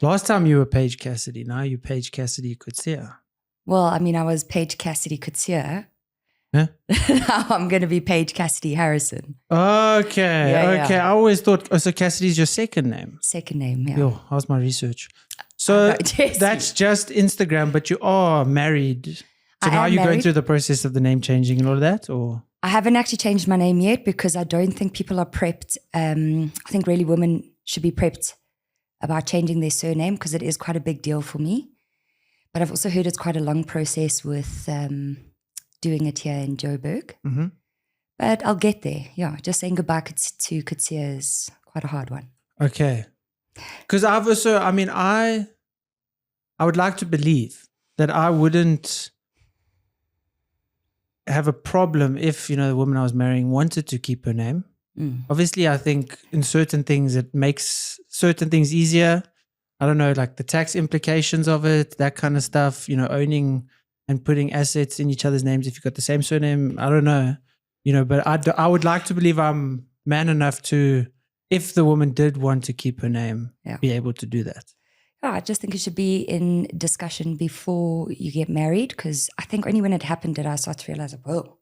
Last time you were Paige Cassidy. Now you're Paige Cassidy Kutsia. Well, I mean, I was Paige Cassidy Kutsia. Huh? Now I'm going to be Paige Cassidy Harrison. Okay. I always thought, so Cassidy's your second name. Second name, yeah. Yo, how's my research? So that's just Instagram, but you are married. So now you're going through the process of the name changing and all of that, or? I haven't actually changed my name yet because I don't think people are prepped. I think really women should be prepped about changing their surname because it is quite a big deal for me. But I've also heard it's quite a long process with doing it here in Joburg. Mm-hmm. But I'll get there. Yeah, just saying goodbye to Kutsia is quite a hard one. Okay. Because I've also, I would like to believe that I wouldn't have a problem if, the woman I was marrying wanted to keep her name. Mm. Obviously, I think in certain things, it makes certain things easier. I don't know, like the tax implications of it, that kind of stuff, owning and putting assets in each other's names if you've got the same surname. I don't know, but I would like to believe I'm man enough to, if the woman did want to keep her name, be able to do that. Yeah, I just think it should be in discussion before you get married, because I think only when it happened did I start to realize, whoa,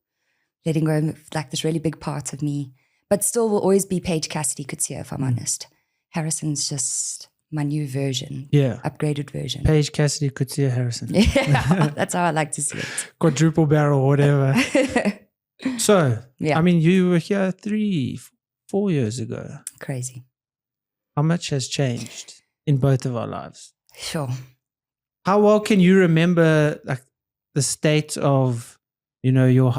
letting go of like this really big part of me. But still will always be Paige Cassidy Kutsia, if I'm honest. Harrison's just my new version. Yeah. Upgraded version. Paige Cassidy Kutsia Harrison. Yeah, that's how I like to see it. Quadruple barrel, whatever. So, yeah. You were here 3-4 years ago. Crazy. How much has changed in both of our lives? Sure. How well can you remember like the state of, your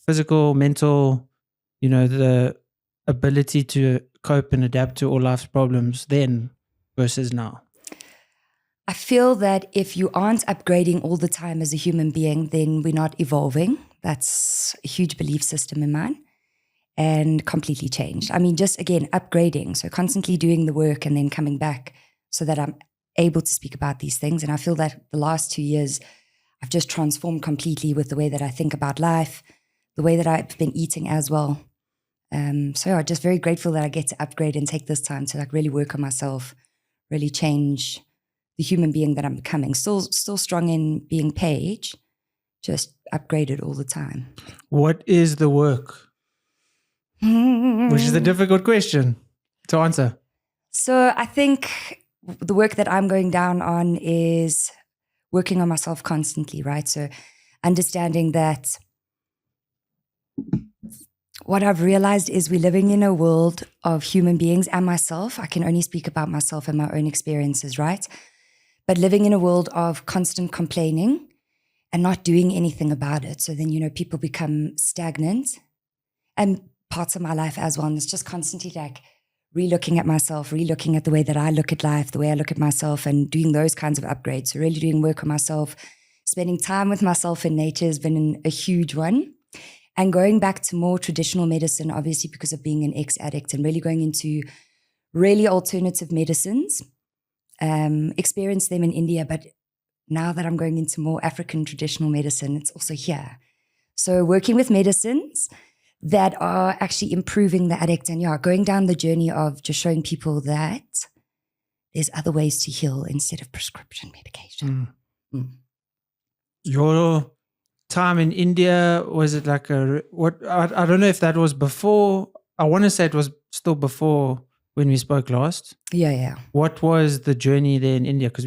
physical, mental, the ability to cope and adapt to all life's problems then versus now? I feel that if you aren't upgrading all the time as a human being, then we're not evolving. That's a huge belief system in mine and completely changed. Just again, upgrading. So constantly doing the work and then coming back so that I'm able to speak about these things. And I feel that the last 2 years, I've just transformed completely with the way that I think about life, the way that I've been eating as well. Just very grateful that I get to upgrade and take this time to like really work on myself, really change the human being that I'm becoming. Still strong in being Paige, just upgraded all the time. What is the work? Which is a difficult question to answer. So I think the work that I'm going down on is working on myself constantly, right? So understanding that what I've realized is we're living in a world of human beings and myself. I can only speak about myself and my own experiences, right? But living in a world of constant complaining and not doing anything about it. So then, people become stagnant, and parts of my life as well. And it's just constantly like re-looking at myself, re-looking at the way that I look at life, the way I look at myself, and doing those kinds of upgrades. So really doing work on myself, spending time with myself in nature has been a huge one. And going back to more traditional medicine, obviously because of being an ex-addict, and really going into really alternative medicines, experienced them in India, but now that I'm going into more African traditional medicine, it's also here. So working with medicines that are actually improving the addict and going down the journey of just showing people that there's other ways to heal instead of prescription medication. Your time in India, was it like I don't know if that was before, I want to say it was still before when we spoke last. Yeah. What was the journey there in India? Because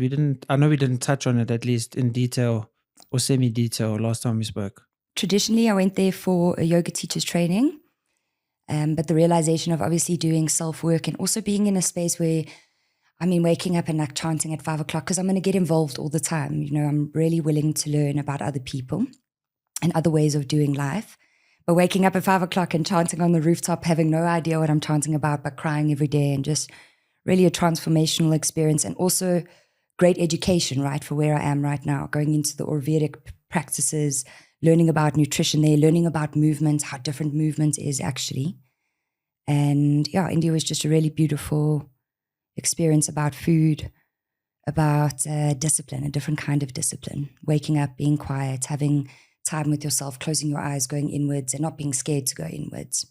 I know we didn't touch on it at least in detail or semi-detail last time we spoke. Traditionally, I went there for a yoga teacher's training, but the realization of obviously doing self-work and also being in a space where, waking up and like chanting at 5 o'clock, because I'm going to get involved all the time. I'm really willing to learn about other people and other ways of doing life. But waking up at 5 o'clock and chanting on the rooftop, having no idea what I'm chanting about, but crying every day, and just really a transformational experience, and also great education, right, for where I am right now, going into the Ayurvedic practices, learning about nutrition there, learning about movement, how different movement is actually. And India was just a really beautiful experience about food, about discipline, a different kind of discipline, waking up, being quiet, having time with yourself, closing your eyes, going inwards, and not being scared to go inwards.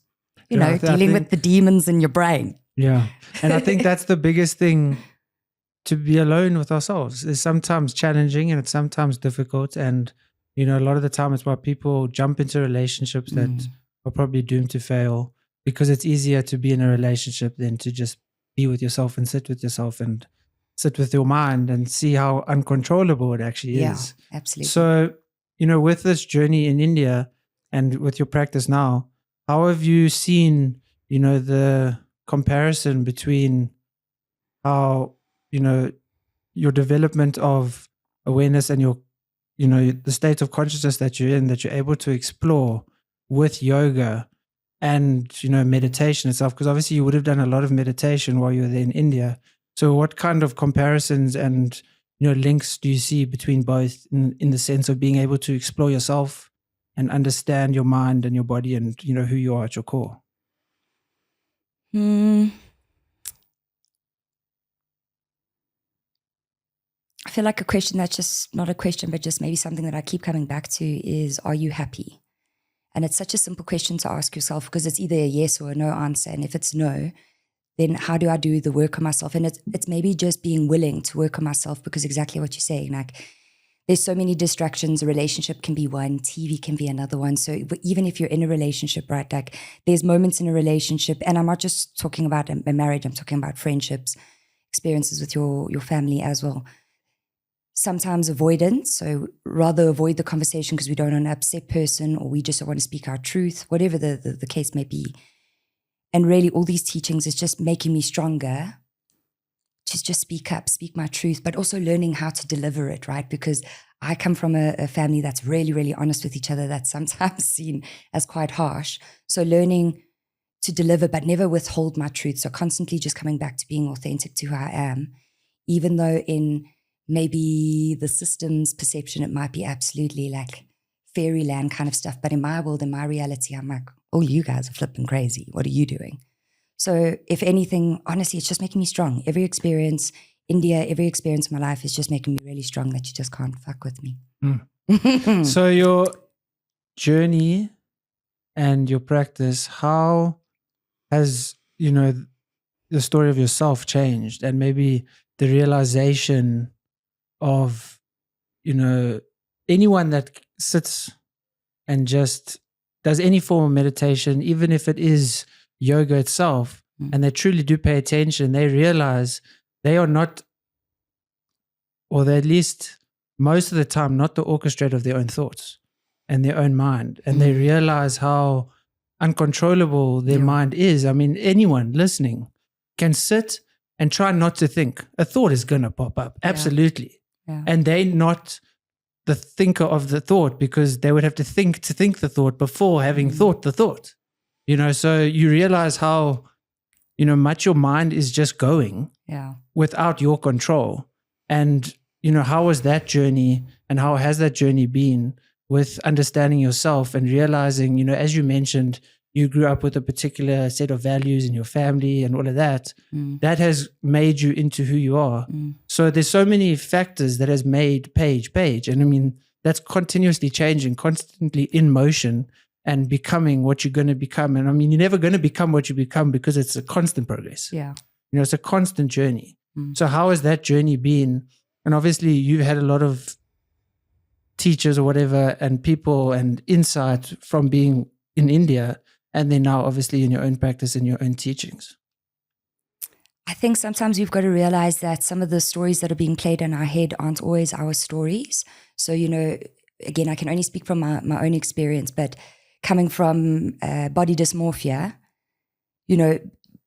Dealing with the demons in your brain. Yeah. And I think that's the biggest thing to be alone with ourselves. It's sometimes challenging and it's sometimes difficult. And, you know, a lot of the time it's why people jump into relationships that are probably doomed to fail, because it's easier to be in a relationship than to just be with yourself and sit with yourself and sit with your mind and see how uncontrollable it actually is. Absolutely. So, you know, with this journey in India and with your practice now, how have you seen, you know, the comparison between how, you know, your development of awareness and your, you know, the state of consciousness that you're in, that you're able to explore with yoga and, you know, meditation itself? Because obviously you would have done a lot of meditation while you were there in India. So what kind of comparisons and, you know, links do you see between both in the sense of being able to explore yourself and understand your mind and your body and, you know, who you are at your core? I feel like a question that's just not a question, but just maybe something that I keep coming back to is, are you happy? And it's such a simple question to ask yourself, because it's either a yes or a no answer. And if it's no, then how do I do the work on myself? And it's maybe just being willing to work on myself, because exactly what you're saying, like there's so many distractions. A relationship can be one, TV can be another one. So even if you're in a relationship, right, like there's moments in a relationship, and I'm not just talking about a marriage, I'm talking about friendships, experiences with your family as well. Sometimes avoidance, so rather avoid the conversation because we don't want to upset person, or we just don't want to speak our truth, whatever the case may be. And really all these teachings is just making me stronger to just speak up, speak my truth, but also learning how to deliver it, right? Because I come from a family that's really, really honest with each other, that's sometimes seen as quite harsh. So learning to deliver, but never withhold my truth. So constantly just coming back to being authentic to who I am, even though in maybe the system's perception, it might be absolutely like fairyland kind of stuff. But in my world, in my reality, I'm like, oh, you guys are flipping crazy. What are you doing? So if anything, honestly, it's just making me strong. Every experience, India, every experience in my life is just making me really strong that you just can't fuck with me. So your journey and your practice, how has, you know, the story of yourself changed, and maybe the realization of, you know, anyone that sits and just does any form of meditation, even if it is yoga itself, and they truly do pay attention, they realize they are not, or they at least most of the time, not the orchestrator of their own thoughts and their own mind. And they realize how uncontrollable their mind is. I mean, anyone listening can sit and try not to think. A thought is going to pop up. Absolutely. Yeah. And they're not the thinker of the thought, because they would have to think the thought before having thought the thought. You know, so you realize how, you know, much your mind is just going without your control. And, you know, how was that journey, and how has that journey been with understanding yourself and realizing, you know, as you mentioned, you grew up with a particular set of values in your family and all of that, that has made you into who you are. So there's so many factors that has made Paige. And I mean, that's continuously changing, constantly in motion and becoming what you're going to become. And I mean, you're never going to become what you become, because it's a constant progress. Yeah. You know, it's a constant journey. So how has that journey been? And obviously you've had a lot of teachers or whatever and people and insight from being in India, and then now obviously in your own practice and your own teachings. I think sometimes we've got to realize that some of the stories that are being played in our head aren't always our stories. So, you know, again, I can only speak from my own experience, but coming from body dysmorphia, you know,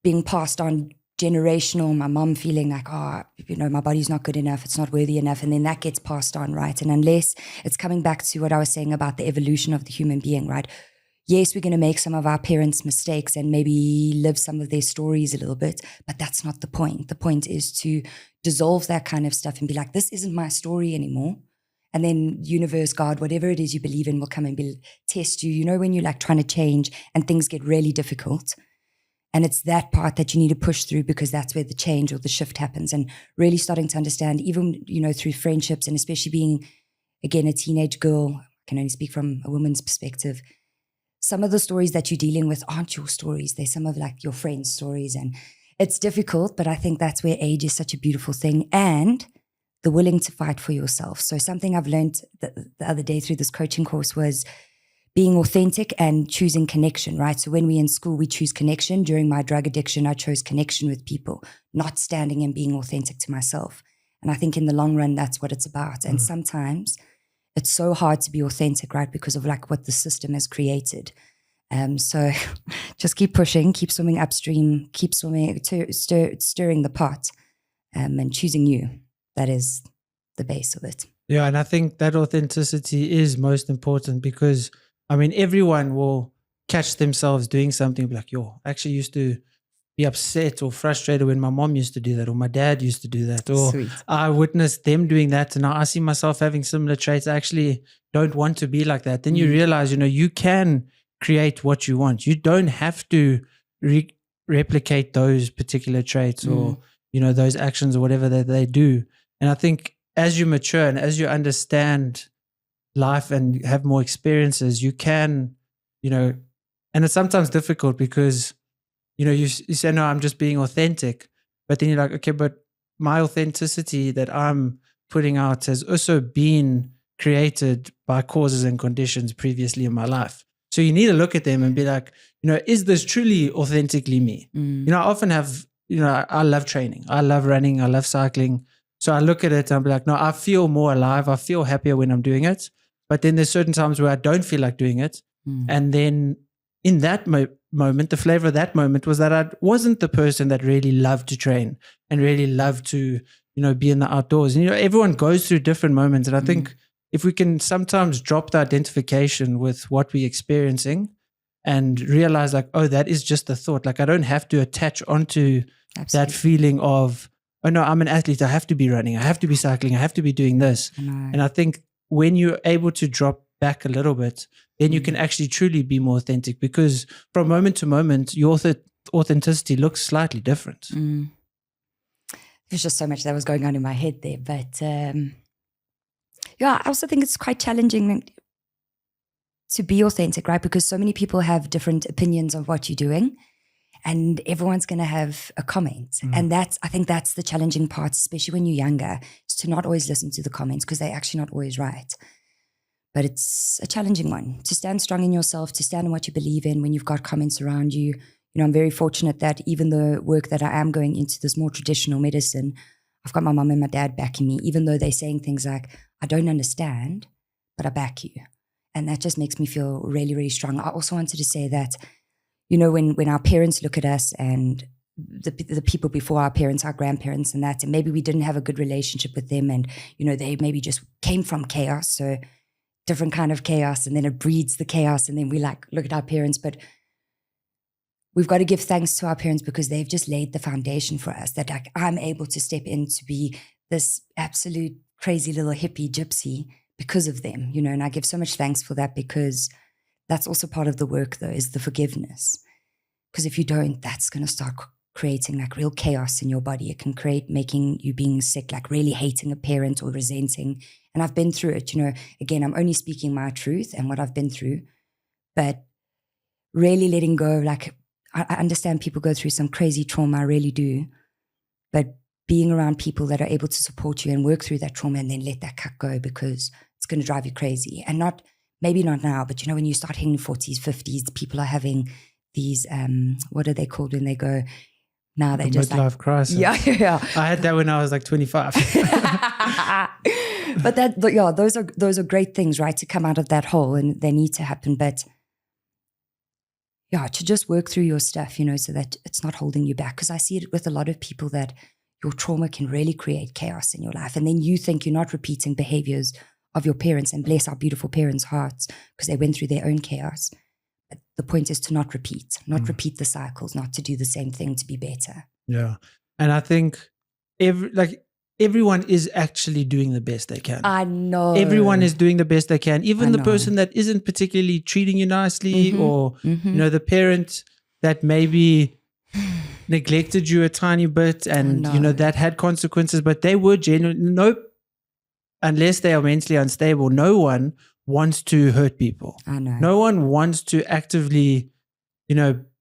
being passed on generational, my mom feeling like, oh, you know, my body's not good enough, it's not worthy enough, and then that gets passed on, right? And unless it's coming back to what I was saying about the evolution of the human being, right? Yes, we're going to make some of our parents' mistakes and maybe live some of their stories a little bit, but that's not the point. The point is to dissolve that kind of stuff and be like, this isn't my story anymore. And then universe, God, whatever it is you believe in will come and test you. You know, when you're like trying to change and things get really difficult. And it's that part that you need to push through, because that's where the change or the shift happens. And really starting to understand, even, you know, through friendships, and especially being, again, a teenage girl, I can only speak from a woman's perspective. Some of the stories that you're dealing with aren't your stories. They're some of like your friends' stories. And it's difficult, but I think that's where age is such a beautiful thing, and the willing to fight for yourself. So something I've learned the other day through this coaching course was being authentic and choosing connection, right? So when we're in school, we choose connection. During my drug addiction, I chose connection with people, not standing and being authentic to myself. And I think in the long run, that's what it's about. And sometimes it's so hard to be authentic, right? Because of like what the system has created. So just keep pushing, keep swimming upstream, keep swimming, stirring the pot, and choosing you. That is the base of it. Yeah, and I think that authenticity is most important because, I mean, everyone will catch themselves doing something like, yo, I actually used to be upset or frustrated when my mom used to do that, or my dad used to do that, or Sweet. I witnessed them doing that and now I see myself having similar traits. I actually don't want to be like that. Then you realize, you can create what you want. You don't have to replicate those particular traits or, those actions or whatever that they do. And I think as you mature and as you understand life and have more experiences, you can, and it's sometimes difficult because, you say, no, I'm just being authentic. But then you're like, okay, but my authenticity that I'm putting out has also been created by causes and conditions previously in my life. So you need to look at them and be like, is this truly authentically me? I often have, I love training. I love running. I love cycling. So I look at it and I'll be like, no, I feel more alive. I feel happier when I'm doing it. But then there's certain times where I don't feel like doing it. And then in that moment, the flavor of that moment was that I wasn't the person that really loved to train and really loved to, be in the outdoors. And, everyone goes through different moments. And I think if we can sometimes drop the identification with what we're experiencing and realize like, oh, that is just a thought. Like I don't have to attach onto that feeling of, oh no, I'm an athlete. I have to be running. I have to be cycling. I have to be doing this. And I think when you're able to drop back a little bit, then you can actually truly be more authentic because from moment to moment, your authenticity looks slightly different. There's just so much that was going on in my head there. But I also think it's quite challenging to be authentic, right? Because so many people have different opinions of what you're doing and everyone's going to have a comment. And I think that's the challenging part, especially when you're younger, is to not always listen to the comments because they're actually not always right. But it's a challenging one to stand strong in yourself, to stand in what you believe in when you've got comments around you. I'm very fortunate that even the work that I am going into this more traditional medicine, I've got my mom and my dad backing me, even though they're saying things like, I don't understand, but I back you. And that just makes me feel really, really strong. I also wanted to say that, when our parents look at us and the people before our parents, our grandparents and that, and maybe we didn't have a good relationship with them and, they maybe just came from chaos. So different kind of chaos, and then it breeds the chaos, and then we like look at our parents. But we've got to give thanks to our parents because they've just laid the foundation for us, that like I'm able to step in to be this absolute crazy little hippie gypsy because of them, and I give so much thanks for that, because that's also part of the work though, is the forgiveness. Because if you don't, that's going to start creating like real chaos in your body. It can create making you being sick, like really hating a parent or resenting. And I've been through it, again, I'm only speaking my truth and what I've been through, but really letting go. Like I understand people go through some crazy trauma, I really do, but being around people that are able to support you and work through that trauma and then let that cut go, because it's going to drive you crazy. And maybe not now, but when you start hitting 40s, 50s, people are having these, what are they called when they go, now they just midlife crisis. Yeah. I had that when I was like 25. But those are great things, right? To come out of that hole, and they need to happen. But to just work through your stuff, so that it's not holding you back. Because I see it with a lot of people that your trauma can really create chaos in your life. And then you think you're not repeating behaviors of your parents, and bless our beautiful parents' hearts because they went through their own chaos. But the point is to not repeat the cycles, not to do the same thing, to be better. Yeah. And I think everyone is actually doing the best they can. I know. Everyone is doing the best they can. Even the person that isn't particularly treating you nicely, or, the parent that maybe neglected you a tiny bit and, that had consequences, but they were genuine. Unless they are mentally unstable, no one wants to hurt people. I know. No one wants to actively,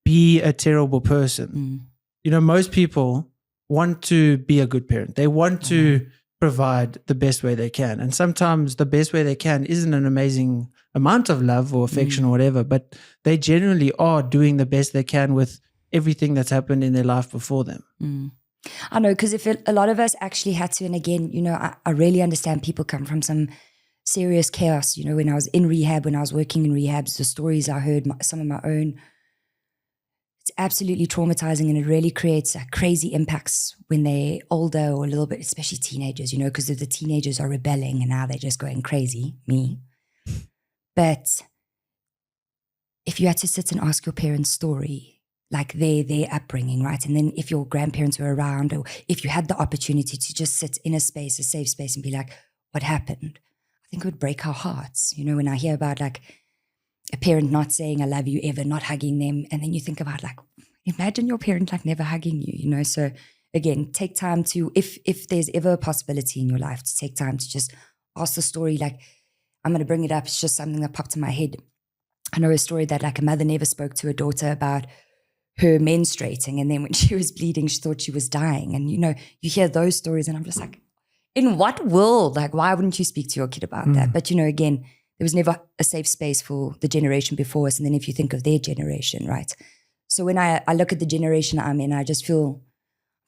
be a terrible person. most people want to be a good parent. They want to provide the best way they can. And sometimes the best way they can isn't an amazing amount of love or affection or whatever, but they generally are doing the best they can with everything that's happened in their life before them. I know, because if a lot of us actually had to, and again, I really understand people come from some serious chaos. When I was in rehab, when I was working in rehabs, the stories I heard, some of my own, it's absolutely traumatizing, and it really creates crazy impacts when they're older or a little bit, especially teenagers, because the teenagers are rebelling and now they're just going crazy, me. But if you had to sit and ask your parents' story, like their upbringing, right? And then if your grandparents were around, or if you had the opportunity to just sit in a space, a safe space, and be like, what happened? I think it would break our hearts. When I hear about like a parent not saying I love you ever, not hugging them, and then you think about like, imagine your parent like never hugging you, So again, take time to, if there's ever a possibility in your life, to take time to just ask the story. Like, I'm going to bring it up. It's just something that popped in my head. I know a story that like a mother never spoke to a daughter about her menstruating, and then when she was bleeding, she thought she was dying. And you hear those stories, and I'm just like, in what world? Like, why wouldn't you speak to your kid about that? But again, there was never a safe space for the generation before us. And then if you think of their generation, right? So when I look at the generation I'm in, I just feel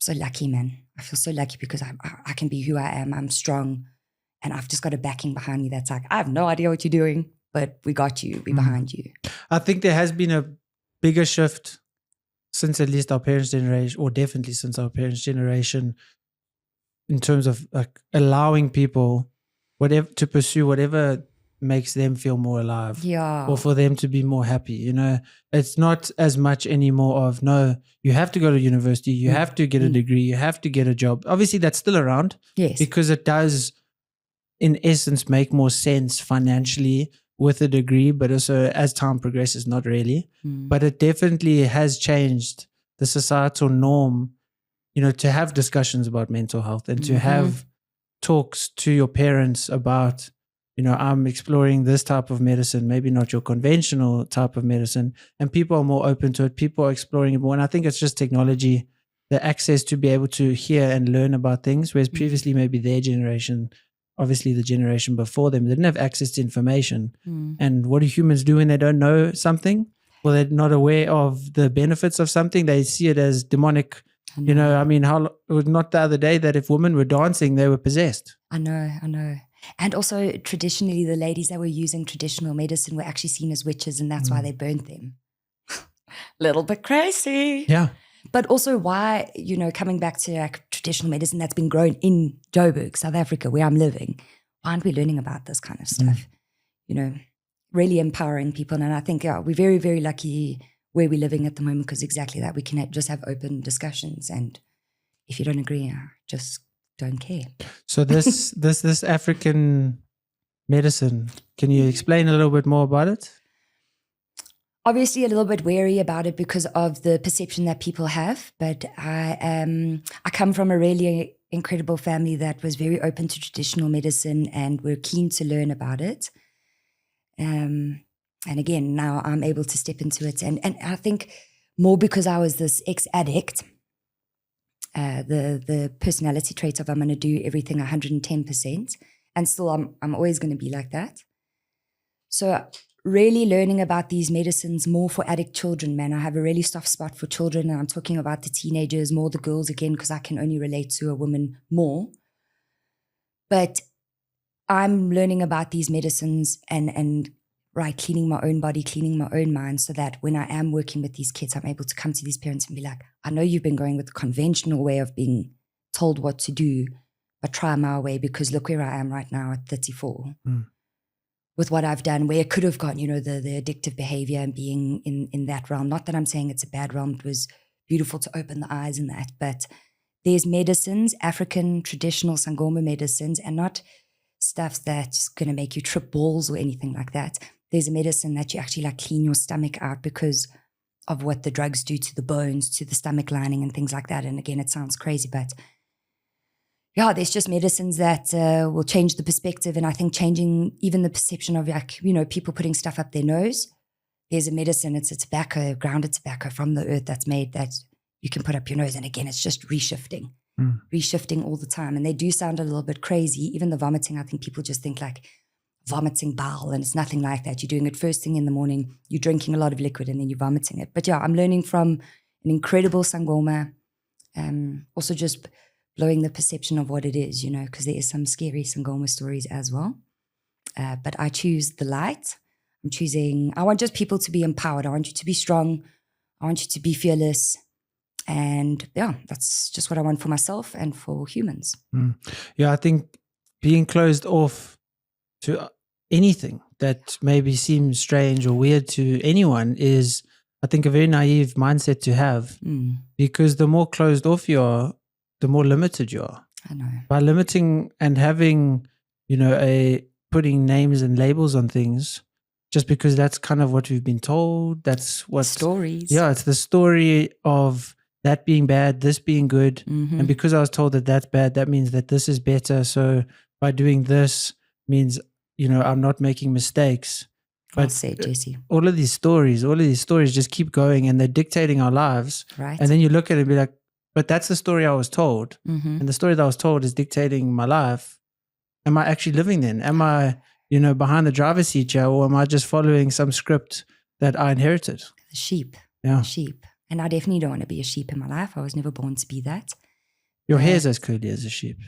so lucky, man. I feel so lucky because I can be who I am. I'm strong, and I've just got a backing behind me that's like, I have no idea what you're doing, but we got you. We're behind you. I think there has been a bigger shift since at least our parents' generation, or definitely since our parents' generation, in terms of like allowing people to pursue whatever makes them feel more alive, or for them to be more happy. It's not as much anymore of, no, you have to go to university, you have to get a degree, you have to get a job. Obviously that's still around, yes, because it does in essence make more sense financially with a degree, but also as time progresses, not really. But it definitely has changed the societal norm, to have discussions about mental health and to have talks to your parents about, I'm exploring this type of medicine, maybe not your conventional type of medicine, and people are more open to it. People are exploring it more. And I think it's just technology, the access to be able to hear and learn about things, whereas previously maybe their generation, obviously the generation before them, they didn't have access to information. And what do humans do when they don't know something? Well, they're not aware of the benefits of something. They see it as demonic. Not the other day that if women were dancing, they were possessed. I know. And also traditionally, the ladies that were using traditional medicine were actually seen as witches, and that's why they burnt them. Little bit crazy. Yeah. But also why, coming back to like traditional medicine that's been grown in Joburg, South Africa, where I'm living, why aren't we learning about this kind of stuff? Really empowering people. And I think we're very, very lucky where we're living at the moment, because exactly that, we can just have open discussions. And if you don't agree, just don't care. So this African medicine, can you explain a little bit more about it? Obviously a little bit wary about it because of the perception that people have, but I come from a really incredible family that was very open to traditional medicine and were keen to learn about it. And again, now I'm able to step into it. And I think more because I was this ex-addict, the personality trait of I'm going to do everything 110%, and still I'm always going to be like that. So really learning about these medicines more for addict children, man. I have a really soft spot for children, and I'm talking about the teenagers, more the girls again, because I can only relate to a woman more. But I'm learning about these medicines and cleaning my own body, cleaning my own mind, so that when I am working with these kids, I'm able to come to these parents and be like, I know you've been going with the conventional way of being told what to do, but try my way, because look where I am right now at 34. With what I've done, where it could have gone, the addictive behavior and being in that realm. Not that I'm saying it's a bad realm. It was beautiful to open the eyes in that. But there's medicines, African traditional Sangoma medicines, and not stuff that's going to make you trip balls or anything like that. There's a medicine that you actually clean your stomach out because of what the drugs do to the bones, to the stomach lining and things like that. And again, it sounds crazy, but yeah, there's just medicines that will change the perspective. And I think changing even the perception of people putting stuff up their nose. There's a medicine, it's a tobacco, grounded tobacco from the earth that's made that you can put up your nose. And again, it's just reshifting all the time. And they do sound a little bit crazy. Even the vomiting, I think people just think like vomiting bowel, and it's nothing like that. You're doing it first thing in the morning, you're drinking a lot of liquid, and then you're vomiting it. But yeah, I'm learning from an incredible Sangoma, also just blowing the perception of what it is, you know, because there is some scary Sangoma stories as well. But I choose the light. I want just people to be empowered. I want you to be strong. I want you to be fearless. And yeah, that's just what I want for myself and for humans. Yeah, I think being closed off to anything that maybe seems strange or weird to anyone is, I think, a very naive mindset to have, because the more closed off you are, the more limited you are. I know. By limiting and having, you know, putting names and labels on things, just because that's kind of what we've been told. That's what stories. Yeah, it's the story of that being bad, this being good. And because I was told that that's bad, that means that this is better. So by doing this means, you know, I'm not making mistakes. But say, Jesse, all of these stories just keep going, and they're dictating our lives. Right. And then you look at it and be like, but that's the story I was told. And the story that I was told is dictating my life. Am I actually living then? Am I, you know, behind the driver's seat here, or am I just following some script that I inherited? The sheep. Yeah. The sheep. And I definitely don't want to be a sheep in my life. I was never born to be that. Your hair's as curly as a sheep.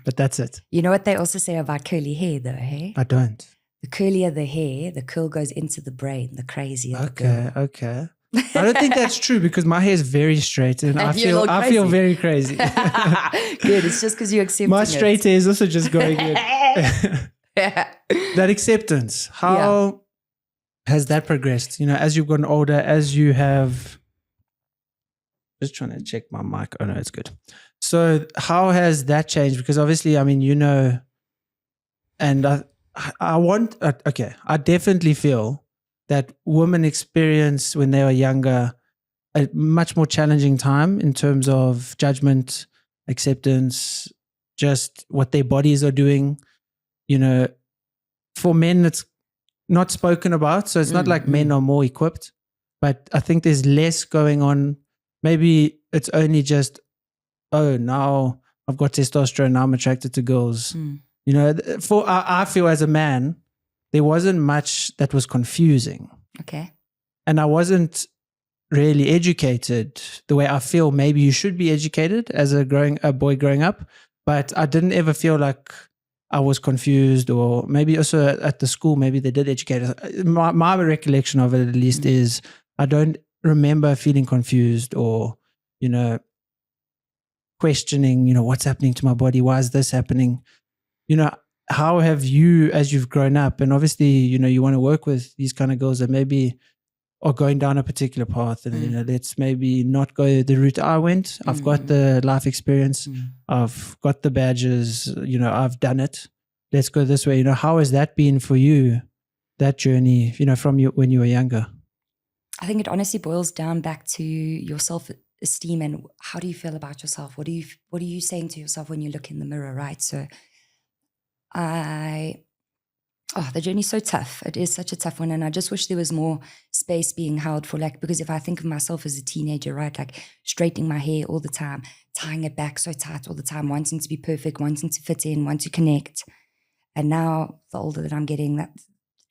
But that's it. You know what they also say about curly hair though, hey? I don't. The curlier the hair, the curl goes into the brain, the crazier the girl. Okay. I don't think that's true, because my hair is very straight and I feel very crazy. Good. It's just because you accept my straight hair is also just going in. That acceptance, how has that progressed? You know, as you've gotten older, as you have, just trying to check my mic. Oh no, it's good. So how has that changed? Because obviously, I mean, you know, and I definitely feel that women experience when they were younger a much more challenging time in terms of judgment, acceptance, just what their bodies are doing. You know, for men, it's not spoken about. So it's not like men are more equipped, but I think there's less going on. Maybe it's only just, oh, now I've got testosterone, now I'm attracted to girls. You know, I feel as a man, there wasn't much that was confusing. Okay. And I wasn't really educated the way I feel maybe you should be educated as a boy growing up. But I didn't ever feel like I was confused, or maybe also at the school, maybe they did educate us. My recollection of it, at least, is I don't remember feeling confused or, you know, questioning, you know, what's happening to my body? Why is this happening? You know, how have you, as you've grown up, and obviously, you know, you want to work with these kind of girls that maybe are going down a particular path, and, you know, let's maybe not go the route I went. I've got the life experience. I've got the badges, you know, I've done it. Let's go this way. You know, how has that been for you, that journey, you know, from when you were younger? I think it honestly boils down back to your self-esteem and how do you feel about yourself? What are you saying to yourself when you look in the mirror, right? So the journey's so tough. It is such a tough one. And I just wish there was more space being held for, like, because if I think of myself as a teenager, right, like straightening my hair all the time, tying it back so tight all the time, wanting to be perfect, wanting to fit in, wanting to connect. And now the older that I'm getting, that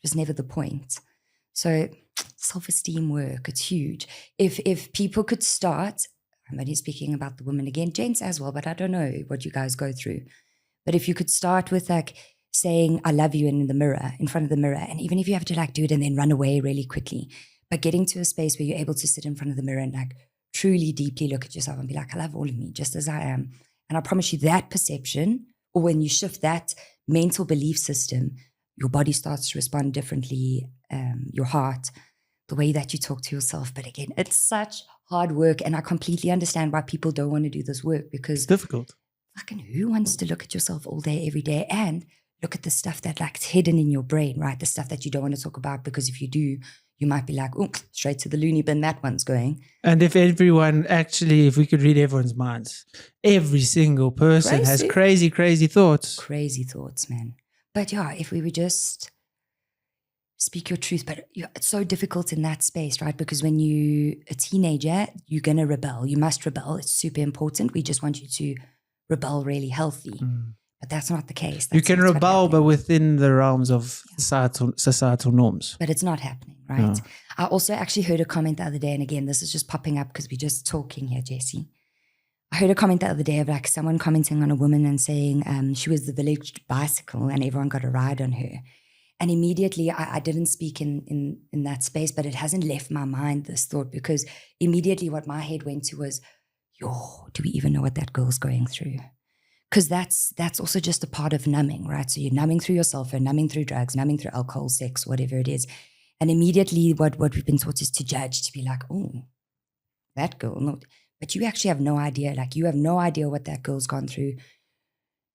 was never the point. So self-esteem work, it's huge. If people could start, I'm only speaking about the women again, gents as well, but I don't know what you guys go through. But if you could start with like saying, I love you in the mirror, in front of the mirror. And even if you have to like do it and then run away really quickly, but getting to a space where you're able to sit in front of the mirror and like truly deeply look at yourself and be like, I love all of me just as I am. And I promise you that perception, or when you shift that mental belief system, your body starts to respond differently, your heart, the way that you talk to yourself. But again, it's such hard work. And I completely understand why people don't want to do this work, because it's difficult. Fucking who wants to look at yourself all day, every day, and look at the stuff that like hidden in your brain, right? The stuff that you don't want to talk about, because if you do, you might be like, oh, straight to the loony bin, that one's going. And if we could read everyone's minds, every single person has crazy thoughts. Crazy thoughts, man. But yeah, if we would just speak your truth. But it's so difficult in that space, right? Because when you're a teenager, you're going to rebel. You must rebel. It's super important. We just want you to rebel really healthy. But that's not the case. You can rebel, but within the realms of societal norms. But it's not happening, right? No. I also actually heard a comment the other day, and again, this is just popping up because we're just talking here, Jessie. I heard a comment the other day of like someone commenting on a woman and saying she was the village bicycle and everyone got a ride on her. And immediately, I didn't speak in that space, but it hasn't left my mind, this thought, because immediately what my head went to was, do we even know what that girl's going through? Because that's also just a part of numbing, right? So you're numbing through your cell phone, numbing through drugs, numbing through alcohol, sex, whatever it is. And immediately what we've been taught is to judge, to be like, oh, that girl. No. But you actually have no idea. Like you have no idea what that girl's gone through.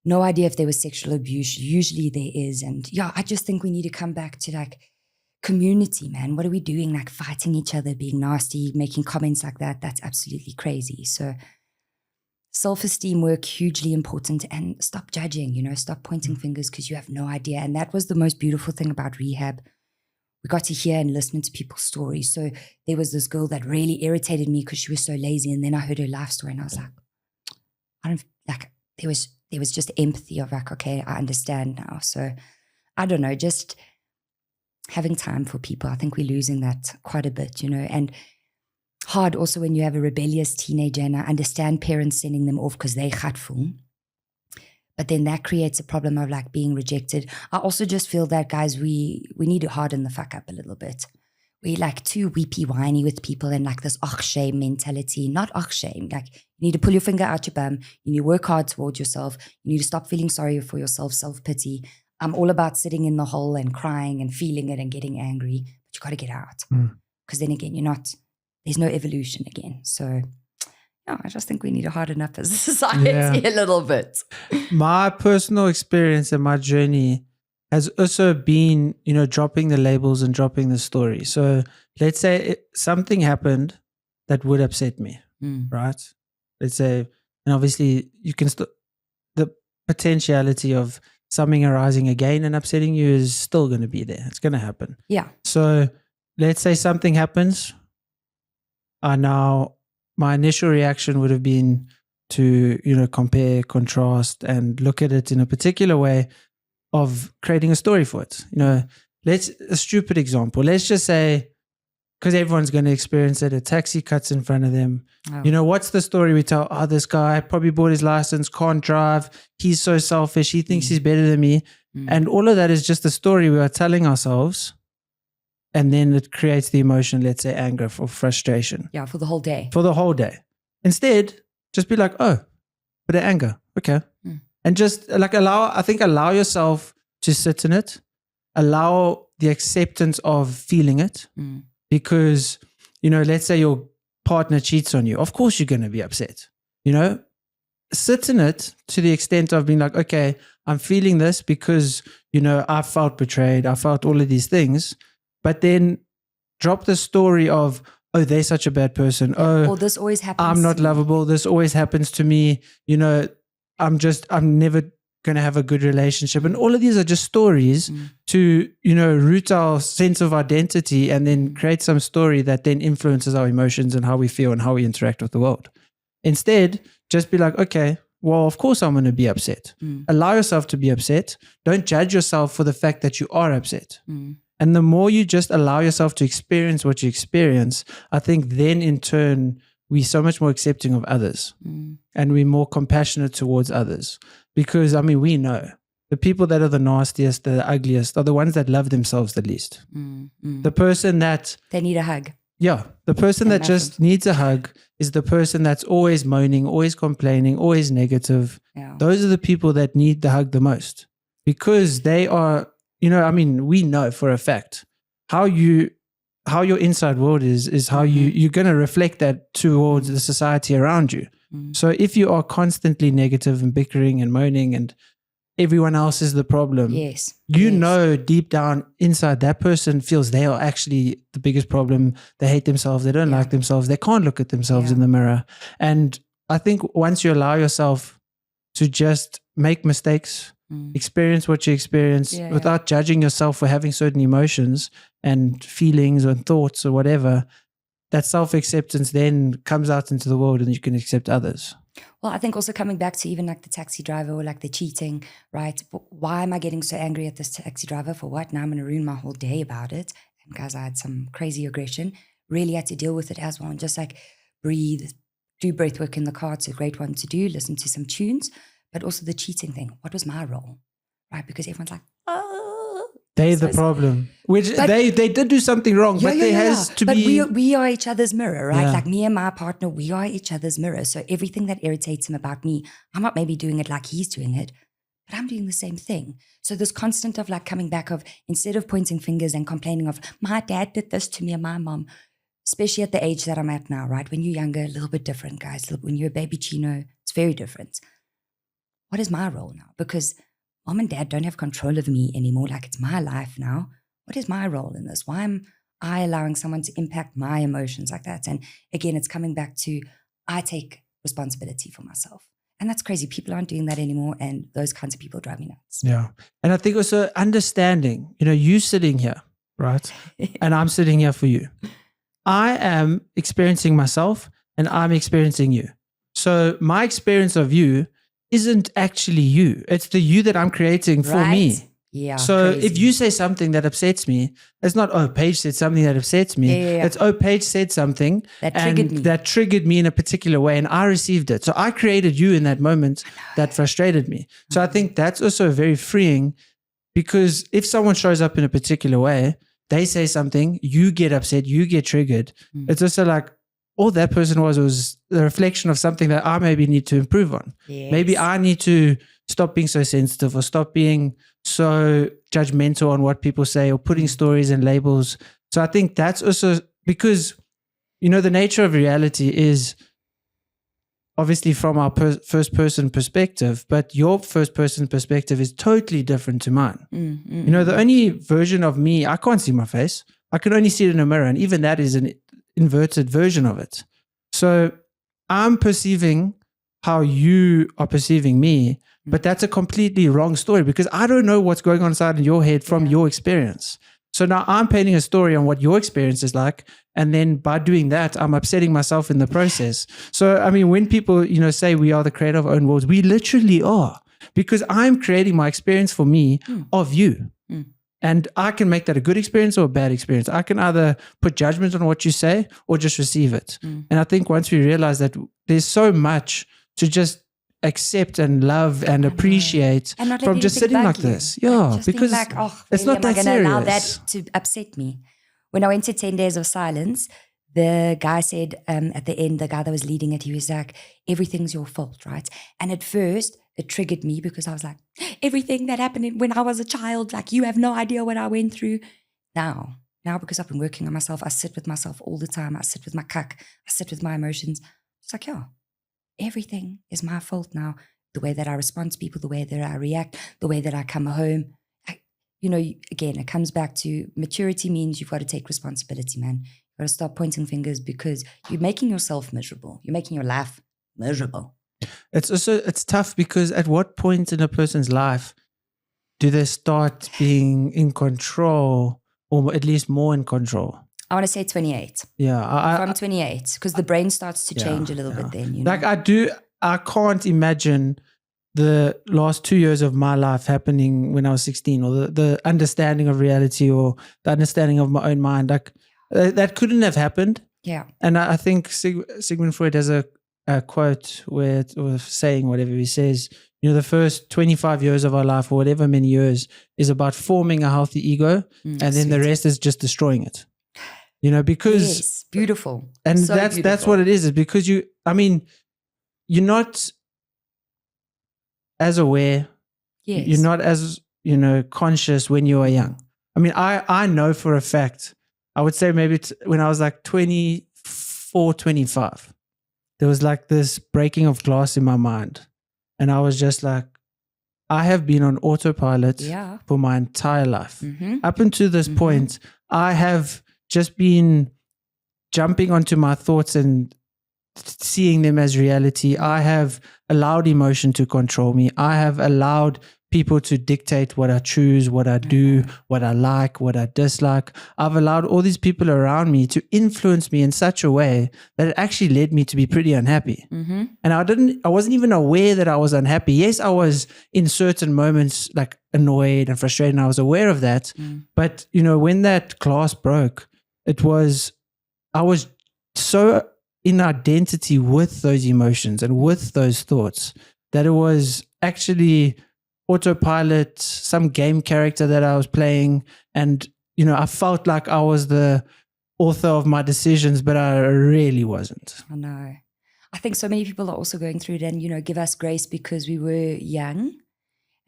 No idea if there was sexual abuse. Usually there is. And yeah, I just think we need to come back to like community, man. What are we doing? Like fighting each other, being nasty, making comments like that. That's absolutely crazy. So self-esteem work, hugely important, and stop judging, stop pointing fingers because you have no idea. And that was the most beautiful thing about rehab. We got to hear and listen to people's stories. So there was this girl that really irritated me because she was so lazy. And then I heard her life story and I was like, there was just empathy of like, okay, I understand now. So I don't know, just having time for people. I think we're losing that quite a bit, and hard also when you have a rebellious teenager, and I understand parents sending them off because they're gutful, but then that creates a problem of like being rejected. I also just feel that, guys, we need to harden the fuck up a little bit. We like too weepy whiny with people and like this shame mentality. Not shame, like you need to pull your finger out your bum, you need to work hard towards yourself, you need to stop feeling sorry for yourself, self-pity. I'm all about sitting in the hole and crying and feeling it and getting angry, but you got to get out because then again there's no evolution again. So yeah, I just think we need to harden up as a society a little bit. My personal experience and my journey has also been, dropping the labels and dropping the story. So let's say something happened that would upset me, right? Let's say, and obviously you can the potentiality of something arising again and upsetting you is still going to be there. It's going to happen. Yeah. So let's say something happens. My initial reaction would have been to, compare, contrast, and look at it in a particular way of creating a story for it. A stupid example. Let's just say, because everyone's going to experience it, a taxi cuts in front of them. Oh. What's the story we tell? Oh, this guy probably bought his license, can't drive. He's so selfish. He thinks he's better than me. And all of that is just a story we are telling ourselves. And then it creates the emotion, let's say anger or frustration. Yeah, for the whole day. For the whole day. Instead, just be like, oh, bit of anger. Okay. And just like allow yourself to sit in it. Allow the acceptance of feeling it. Because, let's say your partner cheats on you. Of course you're going to be upset. Sit in it to the extent of being like, okay, I'm feeling this because, I felt betrayed. I felt all of these things. But then drop the story of, oh, they're such a bad person. Oh, this always happens. I'm not lovable. This always happens to me. I'm never going to have a good relationship. And all of these are just stories to, root our sense of identity and then create some story that then influences our emotions and how we feel and how we interact with the world. Instead, just be like, okay, well, of course I'm going to be upset. Allow yourself to be upset. Don't judge yourself for the fact that you are upset. And the more you just allow yourself to experience what you experience, I think then in turn, we're so much more accepting of others and we're more compassionate towards others. Because, we know the people that are the nastiest, the ugliest are the ones that love themselves the least. The person that... They need a hug. Yeah. The person that just needs a hug is the person that's always moaning, always complaining, always negative. Yeah. Those are the people that need the hug the most because they are... we know for a fact how your inside world is how you're going to reflect that towards the society around you. So if you are constantly negative and bickering and moaning and everyone else is the problem, know deep down inside that person feels they are actually the biggest problem. They hate themselves. They don't like themselves. They can't look at themselves in the mirror. And I think once you allow yourself to just make mistakes, experience what you experience without judging yourself for having certain emotions and feelings and thoughts or whatever, that self-acceptance then comes out into the world and you can accept others. Well, I think also coming back to even like the taxi driver or like the cheating, right? Why am I getting so angry at this taxi driver? For what? Now I'm going to ruin my whole day about it. And guys, I had some crazy aggression. Really had to deal with it as well. And just like breathe, do breath work in the car. It's a great one to do. Listen to some tunes. But also the cheating thing. What was my role? Right? Because everyone's like, oh. They're the problem. Which they did do something wrong, but there has to be. But we are each other's mirror, right? Like me and my partner, we are each other's mirror. So everything that irritates him about me, I'm not maybe doing it like he's doing it, but I'm doing the same thing. So this constant of like coming back of, instead of pointing fingers and complaining of, my dad did this to me and my mom, especially at the age that I'm at now, right? When you're younger, a little bit different, guys. When you're a baby chino, it's very different. What is my role now? Because mom and dad don't have control of me anymore. Like, it's my life now. What is my role in this? Why am I allowing someone to impact my emotions like that? And again, it's coming back to, I take responsibility for myself. And that's crazy. People aren't doing that anymore. And those kinds of people drive me nuts. Yeah. And I think also understanding, you sitting here, right? And I'm sitting here for you. I am experiencing myself and I'm experiencing you. So my experience of you isn't actually you. It's the you that I'm creating for me. Yeah. So crazy. if you say something that upsets me, it's not, oh, Paige said something that upsets me. It's, oh, Paige said something that triggered me in a particular way and I received it. So I created you in that moment that frustrated me. So I think that's also very freeing, because if someone shows up in a particular way, they say something, you get upset, you get triggered. It's also like, all that person was the reflection of something that I maybe need to improve on. Yes. Maybe I need to stop being so sensitive or stop being so judgmental on what people say or putting stories and labels. So I think that's also because, the nature of reality is obviously from our first person perspective, but your first person perspective is totally different to mine. The only version of me, I can't see my face. I can only see it in a mirror. And even that is an inverted version of it. So I'm perceiving how you are perceiving me, but that's a completely wrong story because I don't know what's going on inside in your head from your experience. So now I'm painting a story on what your experience is like. And then by doing that, I'm upsetting myself in the process. So, I mean, when people, say we are the creator of our own worlds, we literally are, because I'm creating my experience for me of you. And I can make that a good experience or a bad experience. I can either put judgment on what you say or just receive it. And I think once we realize that there's so much to just accept and love and appreciate from just sitting like this. Yeah, because it's not that serious. Allow that to upset me. When I went to 10 days of silence, the guy said at the end, the guy that was leading it, he was like, everything's your fault, right? And at first, it triggered me because I was like, everything that happened when I was a child, like you have no idea what I went through. Now because I've been working on myself, I sit with myself all the time. I sit with my cuck. I sit with my emotions. It's like, everything is my fault now. The way that I respond to people, the way that I react, the way that I come home. Again, it comes back to maturity means you've got to take responsibility, man. You've got to stop pointing fingers because you're making yourself miserable. You're making your life miserable. It's tough because at what point in a person's life do they start being in control or at least more in control? I want to say 28. Yeah. From 28 because the brain starts to change a little bit then. Like I can't imagine the last 2 years of my life happening when I was 16 or the understanding of reality or the understanding of my own mind. Like that couldn't have happened. Yeah. And I think Sigmund Freud has a quote or saying whatever he says, the first 25 years of our life or whatever many years is about forming a healthy ego and then the rest is just destroying it. Because yes, beautiful. And so that's what it is because you're not as aware. Yes. You're not as, conscious when you are young. I mean, I know for a fact, I would say maybe when I was like 24, 25, there was like this breaking of glass in my mind. And I was just like, I have been on autopilot for my entire life. Up until this point, I have just been jumping onto my thoughts and seeing them as reality. I have allowed emotion to control me. I have allowed people to dictate what I choose, what I do, what I like, what I dislike. I've allowed all these people around me to influence me in such a way that it actually led me to be pretty unhappy. Mm-hmm. And I wasn't even aware that I was unhappy. Yes, I was in certain moments like annoyed and frustrated, and I was aware of that. But, when that glass broke, I was so in identity with those emotions and with those thoughts that it was actually autopilot, some game character that I was playing. And, I felt like I was the author of my decisions, but I really wasn't. I know. I think so many people are also going through it and, give us grace because we were young.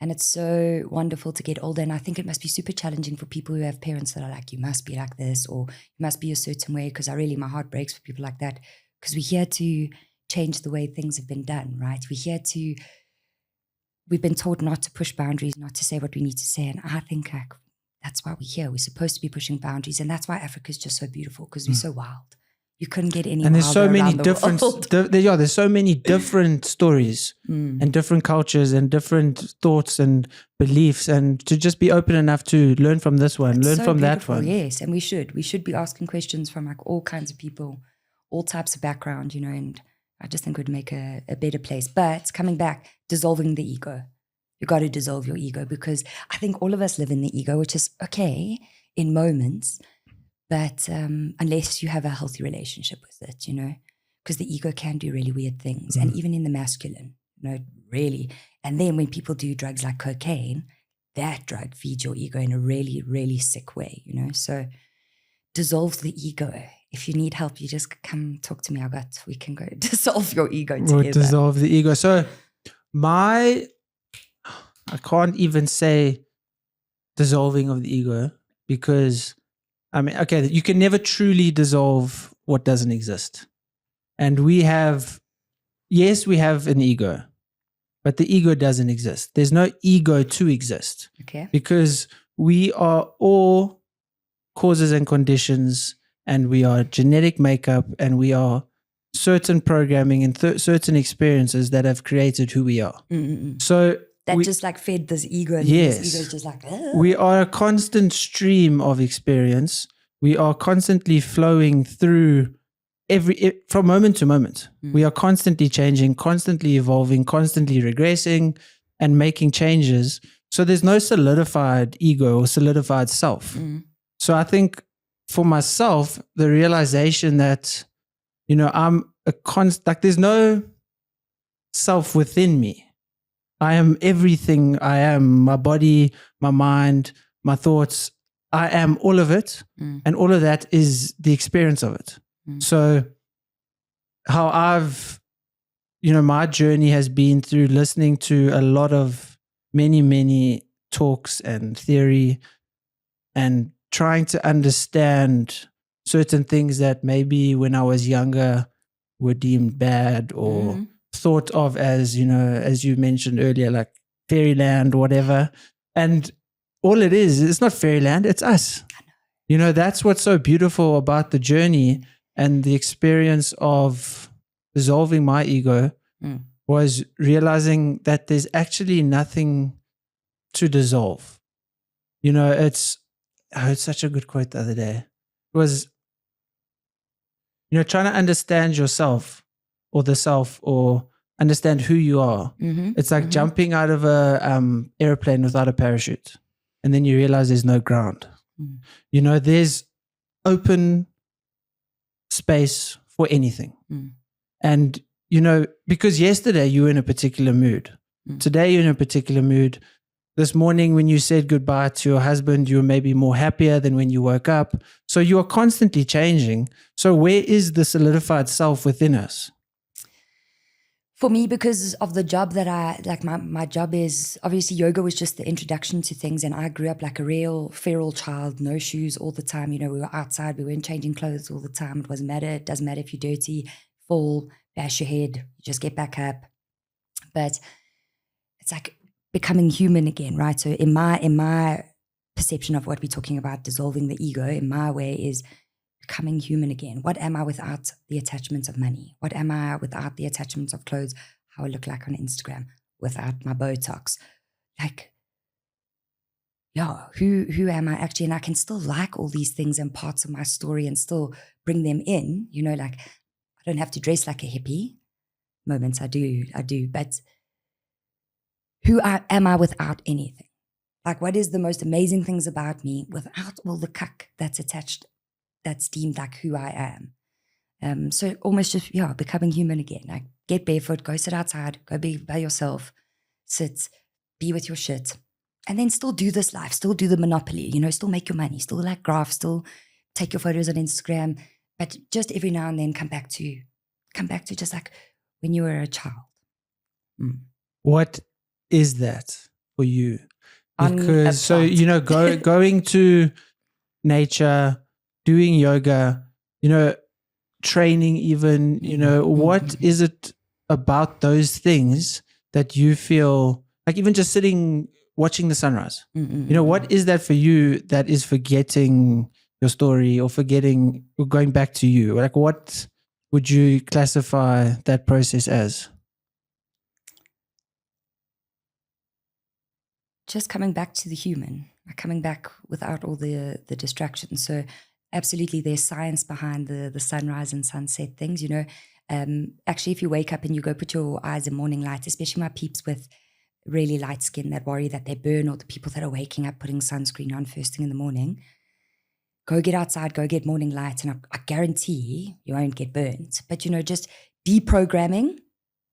And it's so wonderful to get older. And I think it must be super challenging for people who have parents that are like, you must be like this or you must be a certain way. Because my heart breaks for people like that. Because we're here to change the way things have been done, right? We've been taught not to push boundaries, not to say what we need to say. And I think that's why we're here. We're supposed to be pushing boundaries. And that's why Africa is just so beautiful because we're so wild. You couldn't get any. And there's so many different. There's so many different stories and different cultures and different thoughts and beliefs, and to just be open enough to learn from this one, learn from that one. Yes, and we should be asking questions from like all kinds of people, all types of background, and I just think it would make a better place. But coming back, dissolving the ego. You got to dissolve your ego because I think all of us live in the ego, which is okay in moments. But unless you have a healthy relationship with it, because the ego can do really weird things. And even in the masculine, really. And then when people do drugs like cocaine, that drug feeds your ego in a really, really sick way, So dissolve the ego. If you need help, you just come talk to me. We can go dissolve your ego together. We'll dissolve the ego. So I can't even say dissolving of the ego because you can never truly dissolve what doesn't exist. And we have an ego, but the ego doesn't exist. There's no ego to exist. Okay. Because we are all causes and conditions, and we are genetic makeup, and we are certain programming and certain experiences that have created who we are. So that just like fed this ego. And yes. This ego is just like, ugh. We are a constant stream of experience. We are constantly flowing through from moment to moment. We are constantly changing, constantly evolving, constantly regressing and making changes. So there's no solidified ego or solidified self. So I think for myself, the realization that, I'm there's no self within me. I am everything I am, my body, my mind, my thoughts. I am all of it. And all of that is the experience of it. So how my journey has been through listening to a lot of many, many talks and theory and trying to understand certain things that maybe when I was younger were deemed bad or thought of as, as you mentioned earlier, like fairyland, whatever. And all it is, it's not fairyland, it's us. That's what's so beautiful about the journey and the experience of dissolving my ego was realizing that there's actually nothing to dissolve. It's such a good quote the other day. It was, trying to understand yourself or the self or understand who you are. It's like jumping out of a airplane without a parachute. And then you realize there's no ground. There's open space for anything. And, because yesterday you were in a particular mood. Today you're in a particular mood. This morning when you said goodbye to your husband, you were maybe more happier than when you woke up. So you are constantly changing. So where is the solidified self within us? For me, because of the job that my job is, obviously yoga was just the introduction to things. And I grew up like a real feral child, no shoes all the time. We were outside, we weren't changing clothes all the time. It wasn't matter. It doesn't matter if you're dirty, fall, bash your head, you just get back up. But it's like becoming human again, right? So in my perception of what we're talking about, dissolving the ego in my way is becoming human again. What am I without the attachments of money? What am I without the attachments of clothes, how I look like on Instagram, without my Botox? like, yeah, who am I actually? And I can still like all these things and parts of my story and still bring them in, you know, like I don't have to dress like a hippie. Moments I do, but am I without anything? Like, what is the most amazing things about me without all the cuck that's attached, that's deemed like who I am? So almost just, becoming human again. Like, get barefoot, go sit outside, go be by yourself, sit, be with your shit, and then still do this life, still do the monopoly, you know, still make your money, still like graph, still take your photos on Instagram, but just every now and then come back to just like when you were a child. What is that for you? Because going to nature, doing yoga, training even, what is it about those things that you feel like, even just sitting, watching the sunrise, what is that for you that is forgetting your story or going back to you? Like, what would you classify that process as? Just coming back to the human, coming back without all the distractions. So absolutely, there's science behind the sunrise and sunset things, Actually, if you wake up and you go put your eyes in morning light, especially my peeps with really light skin that worry that they burn, or the people that are waking up putting sunscreen on first thing in the morning, go get outside, go get morning light, and I guarantee you won't get burnt. But, just deprogramming,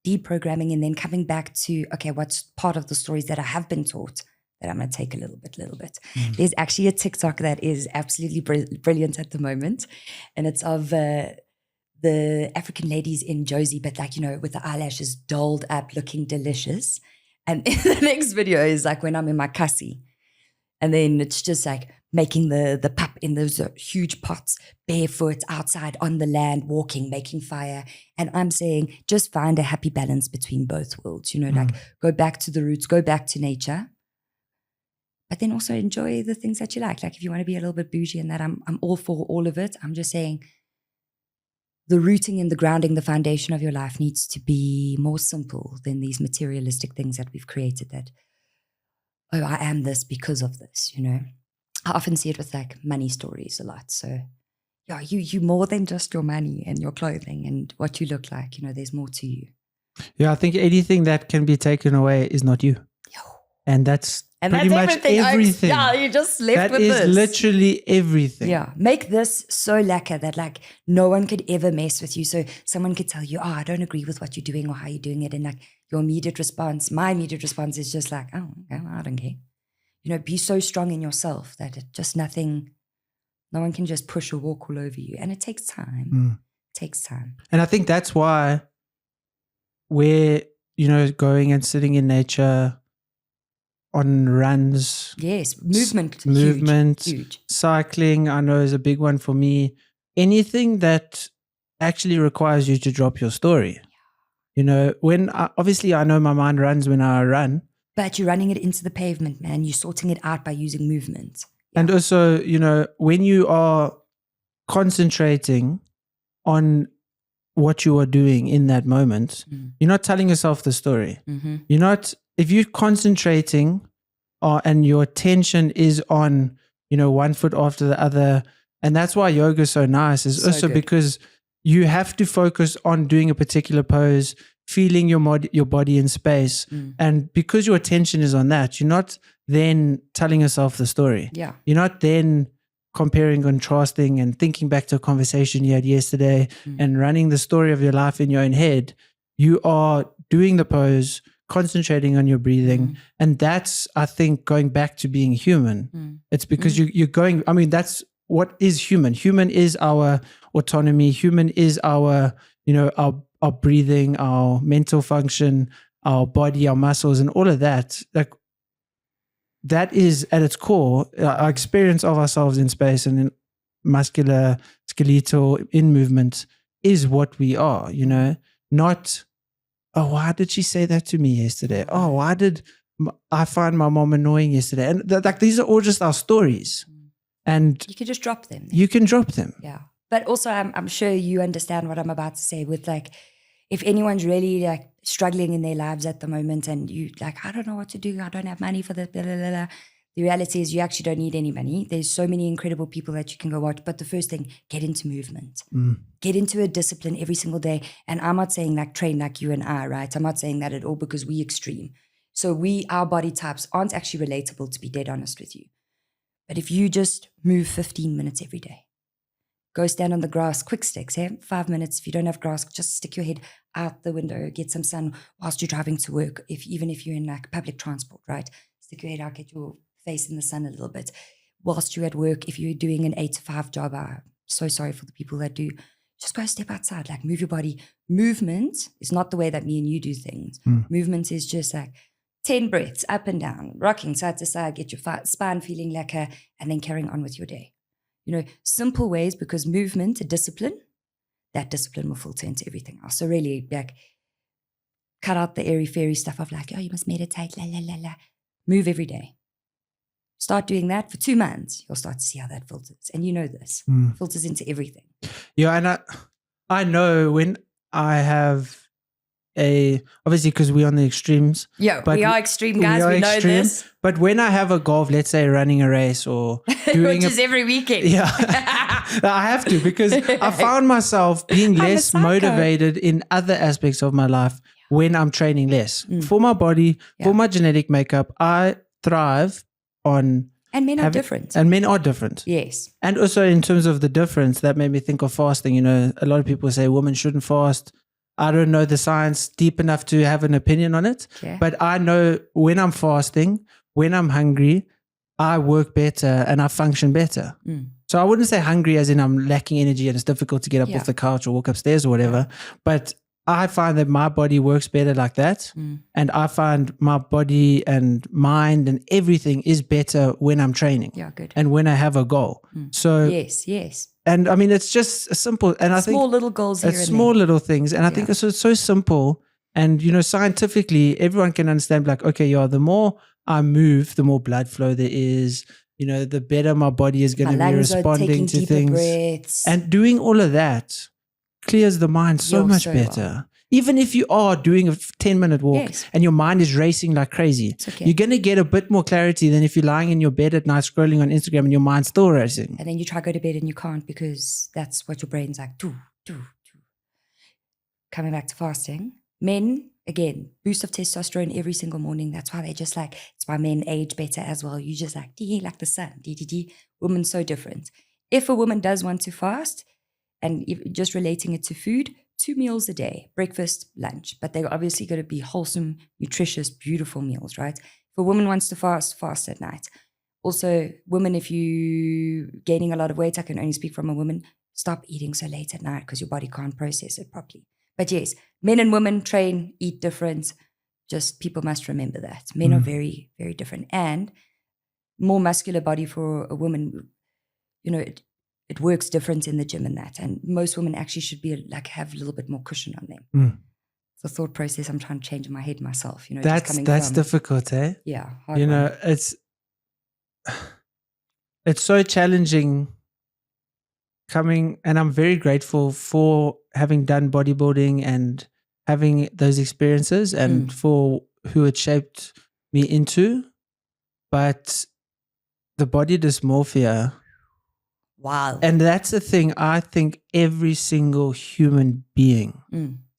and then coming back to, okay, what's part of the stories that I have been taught that I'm going to take a little bit. There's actually a TikTok that is absolutely brilliant at the moment. And it's of the African ladies in Josie, but with the eyelashes dolled up, looking delicious. And the next video is like when I'm in my kasi. And then it's just like making the pup in those huge pots, barefoot, outside on the land, walking, making fire. And I'm saying, just find a happy balance between both worlds, like go back to the roots, go back to nature, but then also enjoy the things that you like. Like if you want to be a little bit bougie and that, I'm all for all of it. I'm just saying the rooting and the grounding, the foundation of your life needs to be more simple than these materialistic things that we've created that, oh, I am this because of this, I often see it with like money stories a lot. So yeah, you more than just your money and your clothing and what you look like, there's more to you. Yeah, I think anything that can be taken away is not you. And that's pretty much everything. You just left with this. That is literally everything. Yeah, make this so lacquer that like no one could ever mess with you. So someone could tell you, I don't agree with what you're doing or how you're doing it. And like your immediate response, my immediate response is just like, oh, I don't care. Be so strong in yourself that no one can just push or walk all over you. And it takes time. It takes time. And I think that's why we're, going and sitting in nature, on runs. Yes, movement. Huge. Cycling, I know, is a big one for me. Anything that actually requires you to drop your story. Obviously I know my mind runs when I run. But you're running it into the pavement, man. You're sorting it out by using movement. Yeah. And also, when you are concentrating on what you are doing in that moment, you're not telling yourself the story. If you're concentrating and your attention is on, one foot after the other, and that's why yoga is so nice, is so also good. Because you have to focus on doing a particular pose, feeling your body in space. And because your attention is on that, you're not then telling yourself the story. Yeah. You're not then comparing, contrasting, and thinking back to a conversation you had yesterday and running the story of your life in your own head. You are doing the pose, concentrating on your breathing. And that's, I think, going back to being human. It's because you're going, that's what is human. Human is our autonomy. Human is our, our breathing, our mental function, our body, our muscles, and all of that. Like, that is at its core, our experience of ourselves in space and in muscular, skeletal, in movement is what we are, not, oh, why did she say that to me yesterday? Oh, why did I find my mom annoying yesterday? And these are all just our stories. And you can just drop them. You can drop them. Yeah. But also I'm sure you understand what I'm about to say with like, if anyone's really like struggling in their lives at the moment and you like, I don't know what to do, I don't have money for this, blah, blah, blah, blah. The reality is you actually don't need any money. There's so many incredible people that you can go watch. But the first thing, get into movement. Get into a discipline every single day. And I'm not saying like train like you and I, right? I'm not saying that at all because we extreme. So our body types aren't actually relatable, to be dead honest with you. But if you just move 15 minutes every day, go stand on the grass, quick sticks, 5 minutes. If you don't have grass, just stick your head out the window, get some sun whilst you're driving to work. Even if you're in like public transport, right? Stick your head out, get your face in the sun a little bit. Whilst you're at work, if you're doing an 8 to 5 job, I'm so sorry for the people that do. Just go step outside, like move your body. Movement is not the way that me and you do things. Movement is just like 10 breaths up and down, rocking side to side, get your spine feeling lekker, and then carrying on with your day. Simple ways, because movement, a discipline, that discipline will filter into everything else. So really, like, cut out the airy-fairy stuff of like, oh, you must meditate, la, la, la, la. Move every day. Start doing that for 2 months. You'll start to see how that filters. And you know this. Filters into everything. Yeah, and I know when I have obviously because we're on the extremes. Yeah, we are extreme guys. We know this. But when I have a goal of, let's say, running a race or doing which is every weekend. Yeah, I have to, because I found myself being less motivated in other aspects of my life when I'm training less. For my body, for my genetic makeup, I thrive on... And men are different. And men are different. Yes. And also in terms of the difference, that made me think of fasting. A lot of people say women shouldn't fast. I don't know the science deep enough to have an opinion on it. Okay. But I know when I'm fasting, when I'm hungry, I work better and I function better. So I wouldn't say hungry as in I'm lacking energy and it's difficult to get up off the couch or walk upstairs or whatever. But I find that my body works better like that. And I find my body and mind and everything is better when I'm training. Yeah, good. And when I have a goal. So yes. And I mean, it's just simple. And I think small little goals here and small little things. And I think it's so simple. And, scientifically, everyone can understand, like, okay, the more I move, the more blood flow there is, the better my body is going to be responding to things. Breaths. And doing all of that clears the mind so much better. Well. Even if you are doing a 10-minute walk and your mind is racing like crazy, you're going to get a bit more clarity than if you're lying in your bed at night scrolling on Instagram and your mind's still racing. And then you try to go to bed and you can't, because that's what your brain's like, do. Coming back to fasting. Men, again, boost of testosterone every single morning. That's why it's why men age better as well. You just like the sun, Women so different. If a woman does want to fast, and just relating it to food, 2 meals a day, breakfast, lunch. But they're obviously going to be wholesome, nutritious, beautiful meals, right? If a woman wants to fast at night. Also, women, if you're gaining a lot of weight, I can only speak from a woman, stop eating so late at night because your body can't process it properly. But yes, men and women train, eat different. Just people must remember that. Men are very, very different. And more muscular body for a woman, it works different in the gym and that. And most women actually should be have a little bit more cushion on them. It's a thought process I'm trying to change in my head myself. That's difficult, eh? Yeah. It's so challenging and I'm very grateful for having done bodybuilding and having those experiences and for who it shaped me into. But the body dysmorphia... Wow. And that's the thing I think every single human being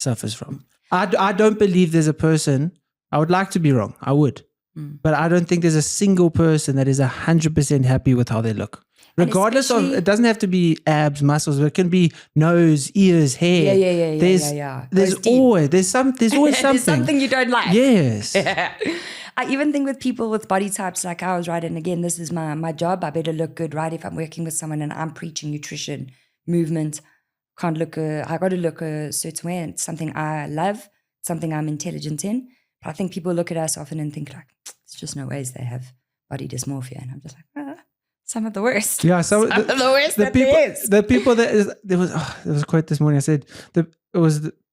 suffers from. I don't believe there's a person, I would like to be wrong, I would. But I don't think there's a single person that is 100% happy with how they look. Regardless of, it doesn't have to be abs, muscles, but it can be nose, ears, hair. Yeah. There's always something. There's something you don't like. Yes. I even think with people with body types like ours, right? And again, this is my job. I better look good, right? If I'm working with someone and I'm preaching nutrition, movement, I got to look a certain way. And it's something I love, something I'm intelligent in. But I think people look at us often and think like, there's just no ways they have body dysmorphia. And I'm just like, some of the worst. Yeah, some of the worst that there is. The people there was a quote this morning. I said,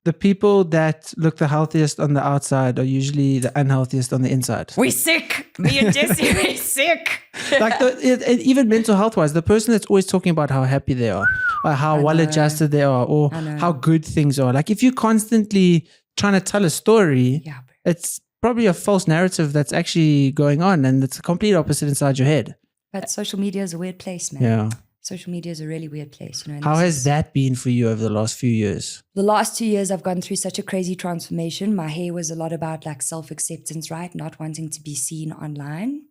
the people that look the healthiest on the outside are usually the unhealthiest on the inside. We're sick. Me and Jessie, we're sick. Like even mental health wise, the person that's always talking about how happy they are, or how well adjusted they are, or how good things are. Like if you're constantly trying to tell a story, it's probably a false narrative that's actually going on, and it's a complete opposite inside your head. But social media is a weird place, man. Yeah. Social media is a really weird place. You know. How has that been for you over the last few years? The last 2 years, I've gone through such a crazy transformation. My hair was a lot about like self-acceptance, right? Not wanting to be seen online.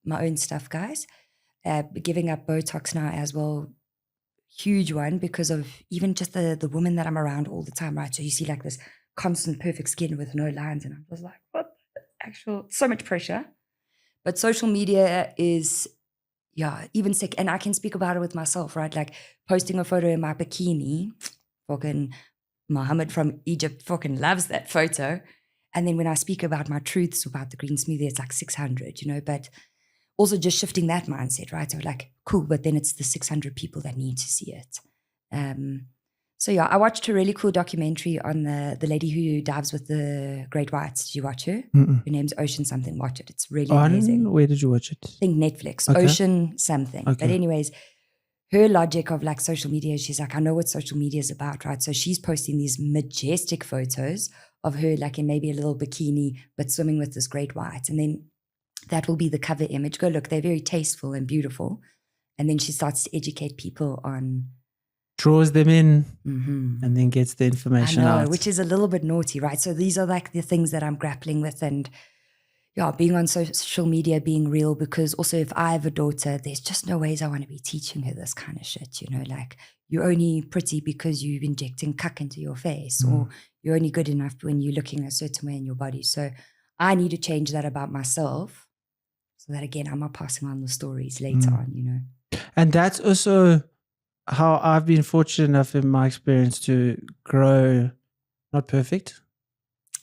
My own stuff, guys. Giving up Botox now as well. Huge one because of even just the women that I'm around all the time, right? So you see like this constant perfect skin with no lines, and I was like, what the actual, so much pressure. But social media is, even sick. And I can speak about it with myself, right? Like posting a photo in my bikini, fucking Mohammed from Egypt fucking loves that photo. And then when I speak about my truths about the green smoothie, it's like 600, you know, but also just shifting that mindset, right? So like, cool, but then it's the 600 people that need to see it. So yeah, I watched a really cool documentary on the lady who dives with the great whites. Did you watch her? Mm-mm. Her name's Ocean something. Watch it. It's really amazing. Where did you watch it? I think Netflix. Okay. Ocean something. Okay. But anyways, her logic of like social media, she's like, I know what social media is about, right? So she's posting these majestic photos of her like in maybe a little bikini, but swimming with this great white. And then that will be the cover image. Go look, they're very tasteful and beautiful. And then she starts to educate people on... Draws them in and then gets the information out. Which is a little bit naughty, right? So these are like the things that I'm grappling with, and being on social media, being real, because also if I have a daughter, there's just no ways I want to be teaching her this kind of shit, you know, like you're only pretty because you're injecting cuck into your face, or you're only good enough when you're looking a certain way in your body. So I need to change that about myself so that, again, I'm not passing on the stories later on, you know. And that's also how I've been fortunate enough in my experience to grow, not perfect,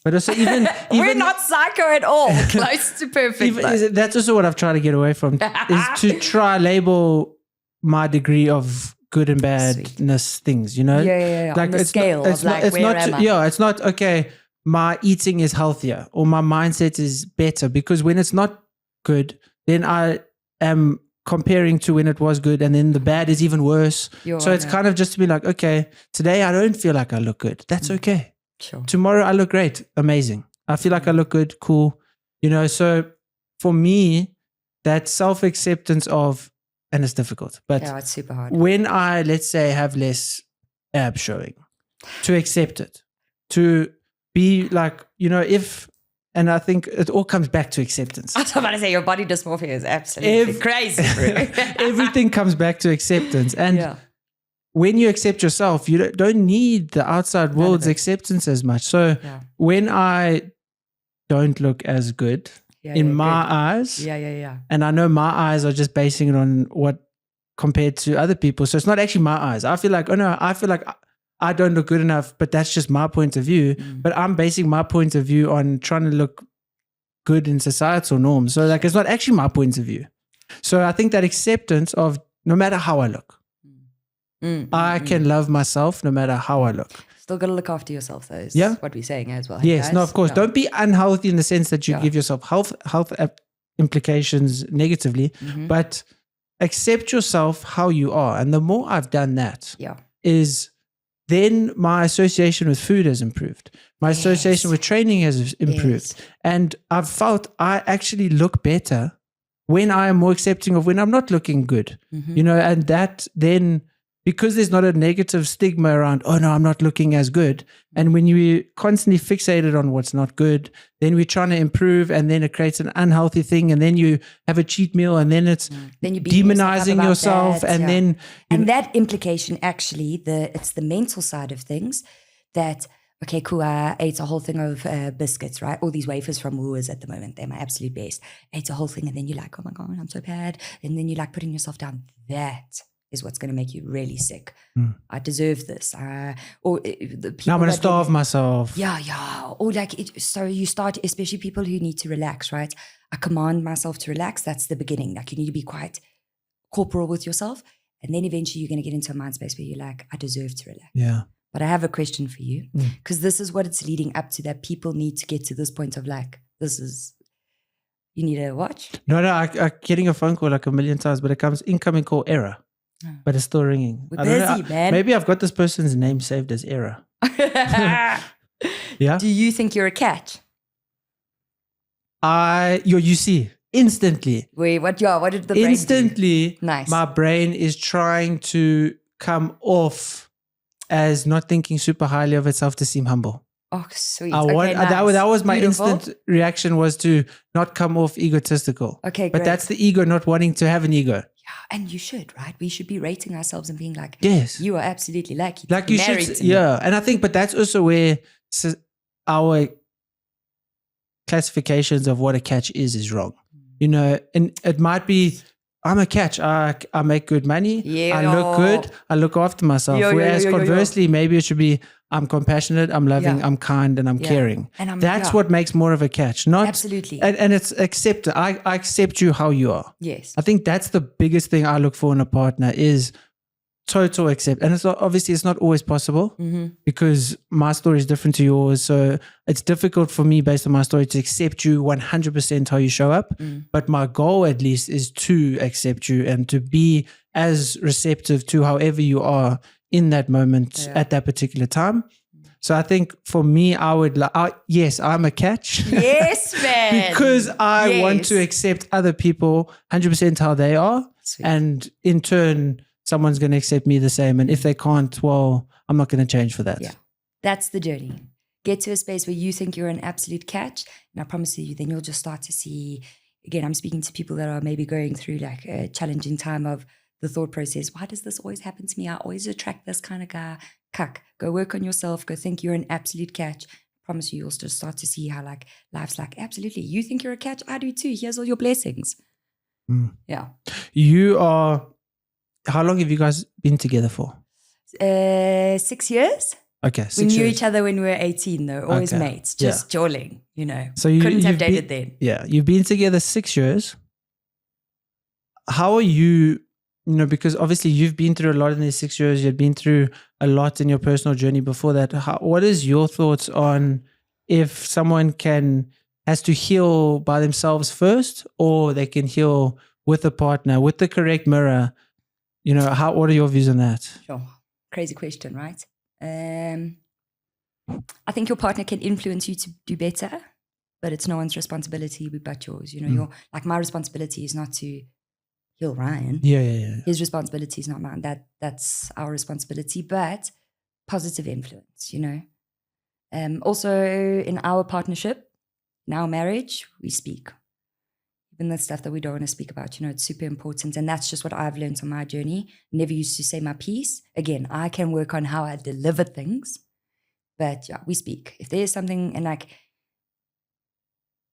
but also even we're not psycho at all, close to perfect. That's also what I've tried to get away from, is to try label my degree of good and badness things, you know? Yeah. Like on the scale of like, where am I? Yeah, it's not, okay, my eating is healthier or my mindset is better, because when it's not good, then I am comparing to when it was good, and then the bad is even worse. So it's kind of just to be like, okay, today I don't feel like I look good. That's okay. Sure. Tomorrow I look great. Amazing. I feel like I look good. Cool. You know, so for me, that self-acceptance of, and it's difficult, but it's super hard. When I, let's say, have less ab showing, to accept it, to be like, you know, and I think it all comes back to acceptance. I was about to say your body dysmorphia is absolutely crazy. Everything comes back to acceptance. And when you accept yourself, you don't need the outside world's acceptance as much. So when I don't look as good in my eyes, and I know my eyes are just basing it on what compared to other people. So it's not actually my eyes. I feel like, I don't look good enough, but that's just my point of view. But I'm basing my point of view on trying to look good in societal norms. So like, it's not actually my point of view. So I think that acceptance of no matter how I look, I can love myself no matter how I look. Still got to look after yourself, though, is what we're saying as well. Yes, guys? no, of course. Don't be unhealthy in the sense that you give yourself health implications negatively, but accept yourself how you are. And the more I've done that, is then my association with food has improved. My association with training has improved. And I've felt I actually look better when I am more accepting of when I'm not looking good, you know, and that then, because there's not a negative stigma around, oh no, I'm not looking as good. And when you're constantly fixated on what's not good, then we're trying to improve, and then it creates an unhealthy thing. And then you have a cheat meal, and then it's then you demonizing yourself. And then, and that implication, actually, it's the mental side of things that, okay, cool, I ate a whole thing of biscuits, right? All these wafers from Woolworths at the moment, they're my absolute best. Ate a whole thing, and then you're like, oh my God, I'm so bad. And then you're like putting yourself down. That is what's going to make you really sick. I deserve this. The people now I'm going to starve myself. Yeah. Or like, so you start, especially people who need to relax, right? I command myself to relax. That's the beginning. Like, you need to be quite corporal with yourself. And then eventually you're going to get into a mind space where you're like, I deserve to relax. Yeah. But I have a question for you, because this is what it's leading up to, that people need to get to this point of like, this is, You need a watch? No, I'm getting a phone call like a million times, but it comes incoming call error. Oh. But it's still ringing. We're I don't busy, know. man. Maybe I've got this person's name saved as error. Yeah. Do you think you're a cat? You see, instantly. Wait, what did the brain Instantly, do? Nice. my brain is trying to come off as not thinking super highly of itself to seem humble. Oh, sweet. That was my Beautiful. instant reaction, was to not come off egotistical. Okay, But great. that's the ego not wanting to have an ego. Yeah, and you should, right? We should be rating ourselves and being like, Yes. you are absolutely lucky. Like you married should, to me. yeah. And I think, but that's also where our classifications of what a catch is wrong. You know, and it might be, I'm a catch. I make good money. Yeah. I look good. I look after myself. Whereas conversely, maybe it should be, I'm compassionate, I'm loving, Yeah. I'm kind, and I'm caring. And That's what makes more of a catch. Not Absolutely. And it's accept. I accept you how you are. Yes. I think that's the biggest thing I look for in a partner is total accept. And it's not, obviously it's not always possible because my story is different to yours. So it's difficult for me based on my story to accept you 100% how you show up. But my goal at least is to accept you and to be as receptive to however you are in that moment at that particular time. So I think for me, I would yes, I'm a catch. Yes, man. Because I want to accept other people 100% how they are. Sweet. And in turn, someone's going to accept me the same. And if they can't, well, I'm not going to change for that. Yeah. That's the journey. Get to a space where you think you're an absolute catch. And I promise you, then you'll just start to see, again, I'm speaking to people that are maybe going through like a challenging time of the thought process. Why does this always happen to me? I always attract this kind of guy. Cuck. Go work on yourself. Go think you're an absolute catch. I promise you, you'll just start to see how like life's like, absolutely. You think you're a catch? I do too. Here's all your blessings. Yeah. You are, how long have you guys been together for? 6 years. Okay. We knew 6 years. each other when we were 18 though. Always Okay. mates. Just jolling, you know. So you couldn't have you've dated been, then. Yeah. You've been together 6 years. How are you, you know, because obviously you've been through a lot in these 6 years. You've been through a lot in your personal journey before that. What is your thoughts on if someone has to heal by themselves first, or they can heal with a partner, with the correct mirror? You know, what are your views on that? Sure. Crazy question, right? I think your partner can influence you to do better, but it's no one's responsibility but yours. You know, like my responsibility is not to heal Ryan. Yeah. His responsibility is not mine. That's our responsibility, but positive influence, you know. Also in our partnership, in our marriage, we speak. Even the stuff that we don't want to speak about, you know, it's super important. And that's just what I've learned on my journey. Never used to say my piece. Again, I can work on how I deliver things, but yeah, we speak. If there's something and like,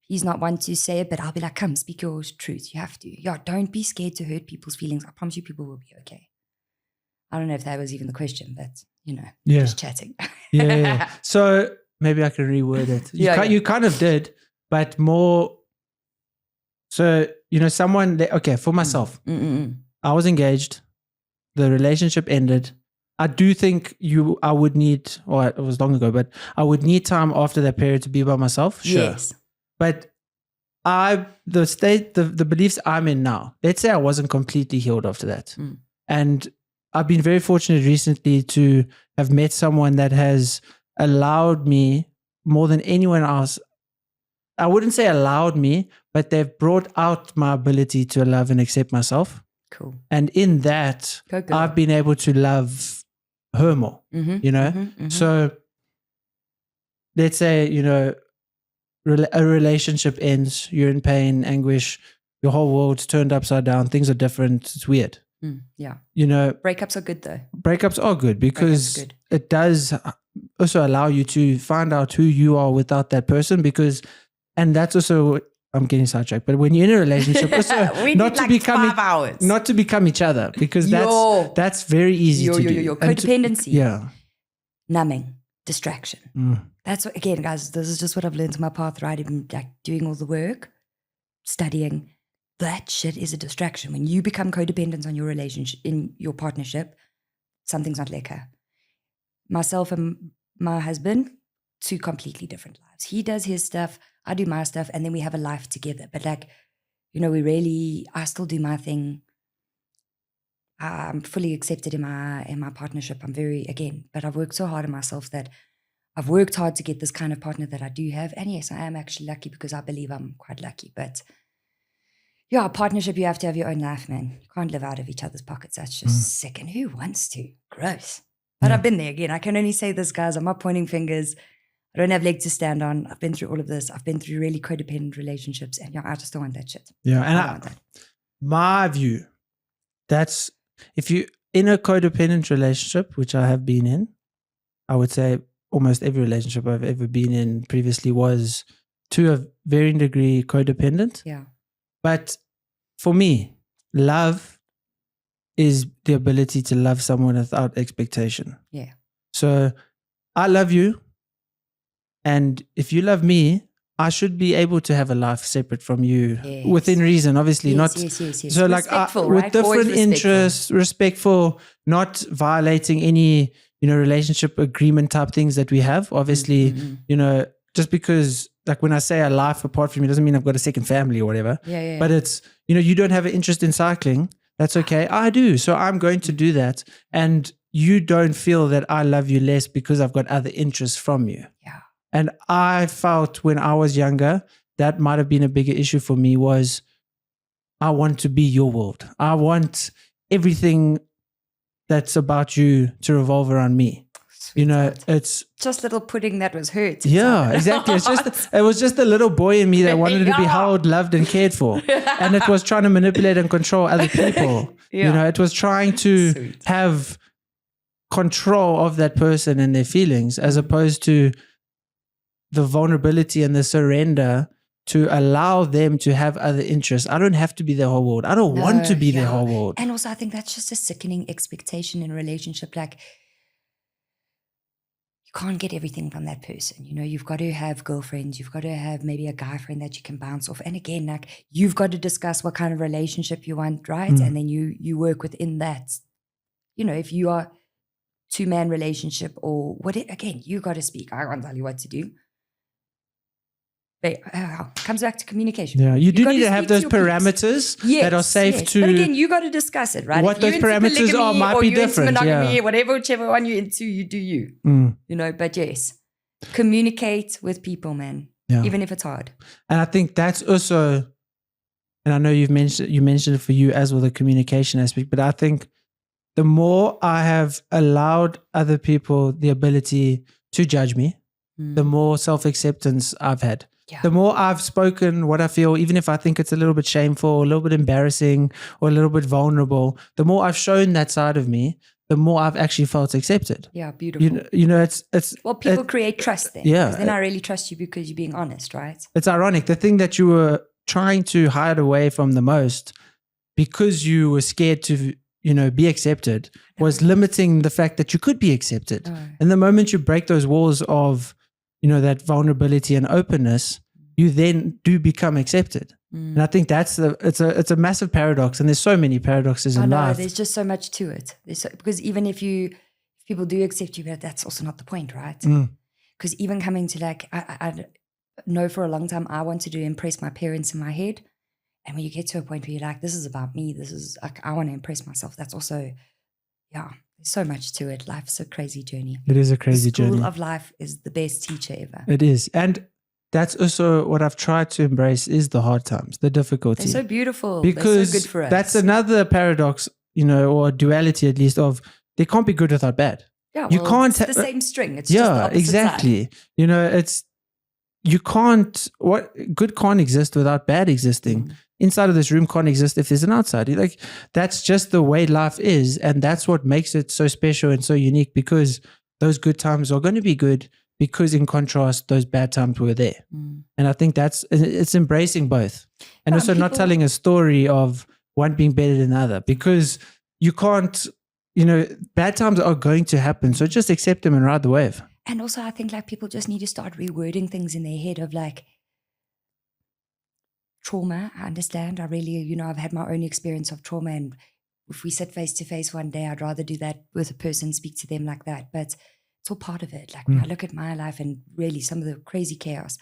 he's not one to say it, but I'll be like, come, speak your truth. You have to. Yeah, don't be scared to hurt people's feelings. I promise you people will be okay. I don't know if that was even the question, but, you know, just chatting. Yeah. So maybe I can reword it. You kind of did, but more. So, you know, okay, for myself, I was engaged. The relationship ended. I do think I would need, or it was long ago, but I would need time after that period to be by myself. Sure. Yes. But the beliefs I'm in now, let's say I wasn't completely healed after that. And I've been very fortunate recently to have met someone that has allowed me more than anyone else. I wouldn't say allowed me, but they've brought out my ability to love and accept myself. Cool. And in that, I've been able to love her more, you know? So let's say, you know, a relationship ends, you're in pain, anguish, your whole world's turned upside down, things are different, it's weird. Yeah. You know, breakups are good though. Breakups are good because it does also allow you to find out who you are without that person, and that's also, I'm getting sidetracked, but when you're in a relationship, also not to become each other, because that's very easy to do. Codependency. Numbing, distraction. That's what, again, guys, this is just what I've learned in my path, right? Even like doing all the work, studying, that shit is a distraction. When you become codependent on your relationship, in your partnership, something's not lekker. Myself and my husband, two completely different lives. He does his stuff, I do my stuff, and then we have a life together. But like, I still do my thing. I'm fully accepted in my partnership. But I've worked so hard on myself that I've worked hard to get this kind of partner that I do have. And yes, I am actually lucky because I believe I'm quite lucky. But yeah, a partnership, you have to have your own life, man. You can't live out of each other's pockets. That's just sick. And who wants to? Gross. But I've been there again. I can only say this, guys. I'm not pointing fingers. I don't have legs to stand on. I've been through all of this. I've been through really codependent relationships. And I just don't want that shit. Yeah. And I don't want that. My view, that's if you in a codependent relationship, which I have been in, I would say almost every relationship I've ever been in previously was to a varying degree codependent. Yeah. But for me, love is the ability to love someone without expectation. Yeah. So I love you. And if you love me, I should be able to have a life separate from you within reason, obviously. Yes. So like with different interests, respectful, not violating any, relationship agreement type things that we have. Obviously, just because like when I say a life apart from you doesn't mean I've got a second family or whatever. Yeah. But it's, you don't have an interest in cycling. That's okay. I do. So I'm going to do that. And you don't feel that I love you less because I've got other interests from you. Yeah. And I felt when I was younger, that might have been a bigger issue for me was I want to be your world. I want everything that's about you to revolve around me. Sweetheart. It's just little pudding that was hurt. Yeah, exactly. It was just a little boy in me that wanted to be held, loved, and cared for. And it was trying to manipulate and control other people. It was trying to have control of that person and their feelings, as opposed to the vulnerability and the surrender to allow them to have other interests. I don't have to be their whole world. I don't want to be their whole world. And also, I think that's just a sickening expectation in a relationship. Like, you can't get everything from that person. You've got to have girlfriends. You've got to have maybe a guy friend that you can bounce off. And again, like, you've got to discuss what kind of relationship you want, right? And then you work within that. If you are 2-man relationship or what, again, you got to speak. I can't tell you what to do. But comes back to communication. Yeah, you do need to have those parameters that are safe to. But again, you got to discuss it, right? What those parameters are might be different. Monogamy, whichever one you're into, you do you. But yes, communicate with people, man. Yeah. Even if it's hard. And I think that's also, and I know you mentioned it for you as well, the communication aspect. But I think the more I have allowed other people the ability to judge me, the more self-acceptance I've had. Yeah. The more I've spoken what I feel, even if I think it's a little bit shameful, a little bit embarrassing, or a little bit vulnerable, the more I've shown that side of me, the more I've actually felt accepted. Yeah, beautiful. It's well, people create trust then. Yeah. Then I really trust you because you're being honest, right? It's ironic. The thing that you were trying to hide away from the most because you were scared to, be accepted was limiting the fact that you could be accepted. And the moment you break those walls of that vulnerability and openness, you then do become accepted. And I think it's a massive paradox. And there's so many paradoxes in life. There's just so much to it. Because even if people do accept you, but that's also not the point, right? Because even coming to like, I know for a long time, I wanted to impress my parents in my head. And when you get to a point where you're like, this is about me, this is like, I want to impress myself. That's also, there's so much to it. Life's a crazy journey. It is a crazy journey. The school of life is the best teacher ever. It is. And that's also what I've tried to embrace is the hard times, the difficulty. They're so beautiful. Because they're so good for us. That's another paradox, or duality at least, of there can't be good without bad. Yeah, well, you can't. It's the same string. It's just the opposite exactly. side. What good can't exist without bad existing. Inside of this room can't exist if there's an outside. Like, that's just the way life is. And that's what makes it so special and so unique, because those good times are going to be good because in contrast, those bad times were there. And I think it's embracing both. And also not telling a story of one being better than the other, because you can't, bad times are going to happen. So just accept them and ride the wave. And also I think like people just need to start rewording things in their head of like, trauma, I understand. I really, I've had my own experience of trauma, and if we sit face to face one day, I'd rather do that with a person, speak to them like that. But it's all part of it. Like when I look at my life and really some of the crazy chaos,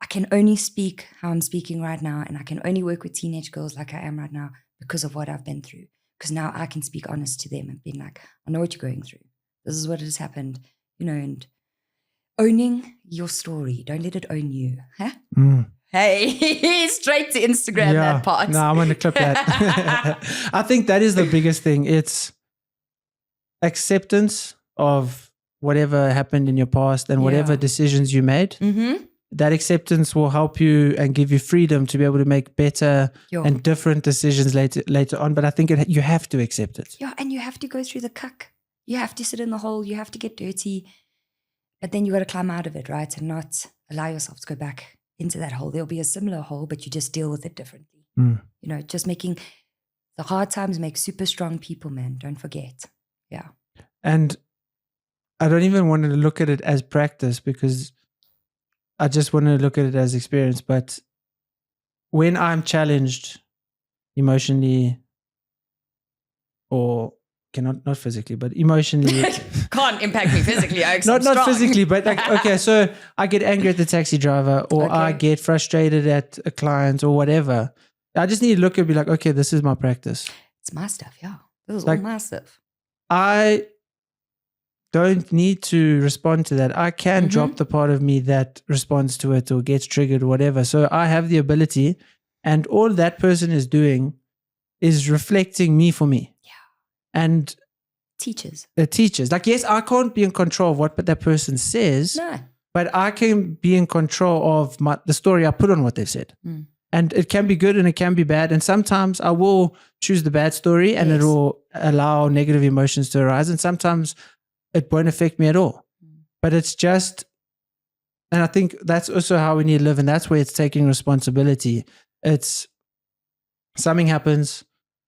I can only speak how I'm speaking right now, and I can only work with teenage girls like I am right now because of what I've been through. Because now I can speak honest to them and be like, I know what you're going through. This is what has happened, and owning your story. Don't let it own you. Huh? Hey, straight to Instagram, that part. No, I'm going to clip that. I think that is the biggest thing. It's acceptance of whatever happened in your past and whatever decisions you made. That acceptance will help you and give you freedom to be able to make better and different decisions later on. But I think you have to accept it. Yeah, and you have to go through the cuck. You have to sit in the hole. You have to get dirty. But then you got to climb out of it, right? And not allow yourself to go back into that hole. There'll be a similar hole, but you just deal with it differently. Just making the hard times make super strong people, man. Don't forget. Yeah. And I don't even want to look at it as practice because I just want to look at it as experience. But when I'm challenged emotionally, or not physically, but emotionally, can't impact me physically. Not physically, but like, okay, so I get angry at the taxi driver, or I get frustrated at a client, or whatever. I just need to look and be like, okay, this is my practice. It's my stuff, yeah. This is all my stuff. I don't need to respond to that. I can drop the part of me that responds to it or gets triggered or whatever. So I have the ability, and all that person is doing is reflecting me for me. Yeah. And teachers. Like, yes, I can't be in control of what that person says. No. But I can be in control of the story I put on what they've said. And it can be good and it can be bad. And sometimes I will choose the bad story and it will allow negative emotions to arise. And sometimes it won't affect me at all. But it's just, and I think that's also how we need to live. And that's where it's taking responsibility. It's something happens.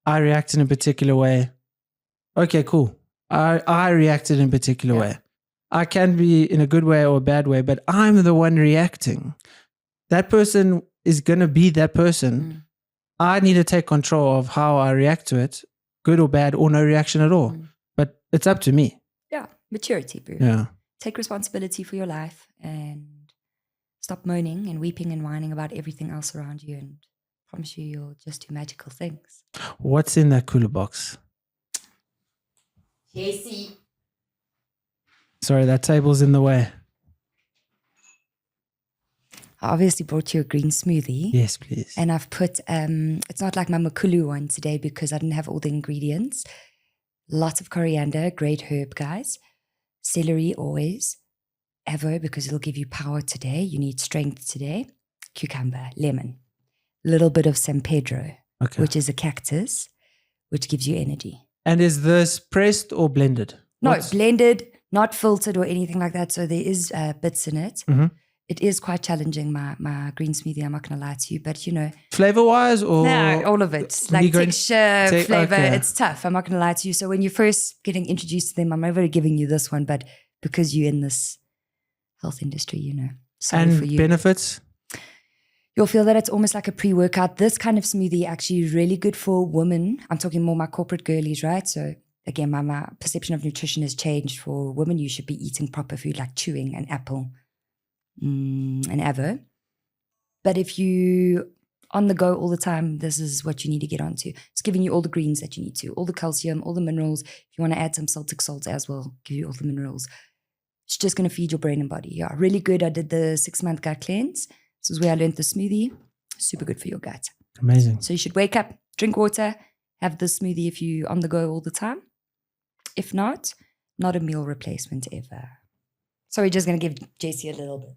I react in a particular way. Okay, cool. I reacted in a particular way. I can be in a good way or a bad way, but I'm the one reacting. That person is going to be that person. I need to take control of how I react to it, good or bad, or no reaction at all. But it's up to me. Yeah, maturity, bro. Yeah. Take responsibility for your life and stop moaning and weeping and whining about everything else around you, and I promise you'll just do magical things. What's in that cooler box? Casey. Sorry, that table's in the way. I obviously brought you a green smoothie. Yes, please. And I've put, it's not like my makulu one today because I didn't have all the ingredients. Lots of coriander, great herb, guys. Celery always. Avo, because it'll give you power today. You need strength today. Cucumber, lemon. Little bit of San Pedro, which is a cactus, which gives you energy. And is this pressed or blended? No, blended, not filtered or anything like that. So there is bits in it. It is quite challenging, my green smoothie, I'm not going to lie to you. But, flavor-wise or? No, all of it. Like texture, flavor, it's tough. I'm not going to lie to you. So when you're first getting introduced to them, I'm never giving you this one. But because you're in this health industry, sorry for you. And benefits? You'll feel that it's almost like a pre-workout. This kind of smoothie actually is really good for women. I'm talking more my corporate girlies, right? So again, my perception of nutrition has changed. For women, you should be eating proper food like chewing an apple and avo. But if you on the go all the time, this is what you need to get onto. It's giving you all the greens that you need to, all the calcium, all the minerals. If you want to add some Celtic salts as well, give you all the minerals. It's just going to feed your brain and body. Yeah, really good. I did the 6-month gut cleanse. This is where I learned the smoothie. Super good for your gut. Amazing. So you should wake up, drink water, have the smoothie if you're on the go all the time. If not a meal replacement ever. So we're just going to give JC a little bit.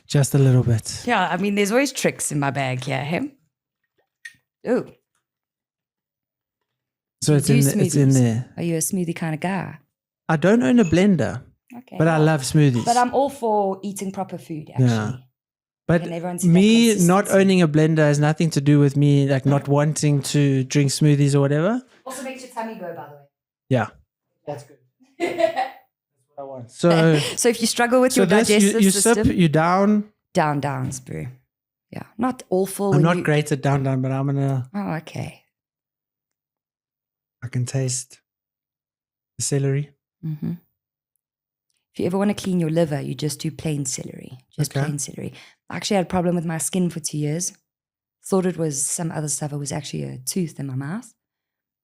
Just a little bit. Yeah, I mean, there's always tricks in my bag here, him. Oh. So it's in there. Are you a smoothie kind of guy? I don't own a blender, but I love smoothies. But I'm all for eating proper food, actually. Yeah. But me not owning a blender has nothing to do with me not wanting to drink smoothies or whatever. Also makes your tummy go, by the way. Yeah. That's good. That's what I want. So if you struggle with your digestive system. You down. Down, bro. Yeah. Not awful. I'm not great at down, but I'm going to. Oh, okay. I can taste the celery. If you ever want to clean your liver, you just do plain celery. Plain celery. I actually had a problem with my skin for 2 years. Thought it was some other stuff. It was actually a tooth in my mouth.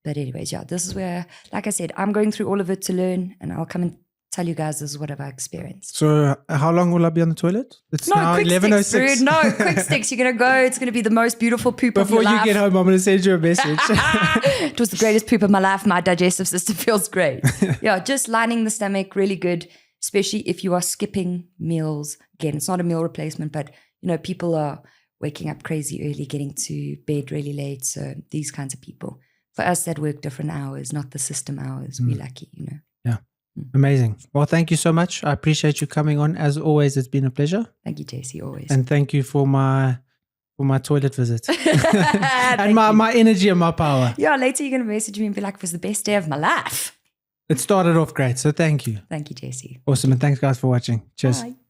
But anyways, yeah, this is where, like I said, I'm going through all of it to learn, and I'll come and tell you guys this is what I've experienced. So how long will I be on the toilet? It's now quick 11:06. sticks, dude. No, quick sticks. You're going to go. It's going to be the most beautiful poop Before of your you life. get home, I'm going to send you a message. It was the greatest poop of my life. My digestive system feels great. Yeah, just lining the stomach, really good, especially if you are skipping meals. Again, it's not a meal replacement, but, you know, people are waking up crazy early, getting to bed really late. So these kinds of people. For us that work different hours, not the system hours, we're lucky, you know. Yeah. Amazing. Well, thank you so much. I appreciate you coming on. As always, it's been a pleasure. Thank you, JC, always. And thank you for my toilet visit. And my energy and my power. Yeah, later you're going to message me and be like, it was the best day of my life. It started off great. So thank you. Thank you, JC. Awesome. And thanks guys for watching. Cheers. Bye.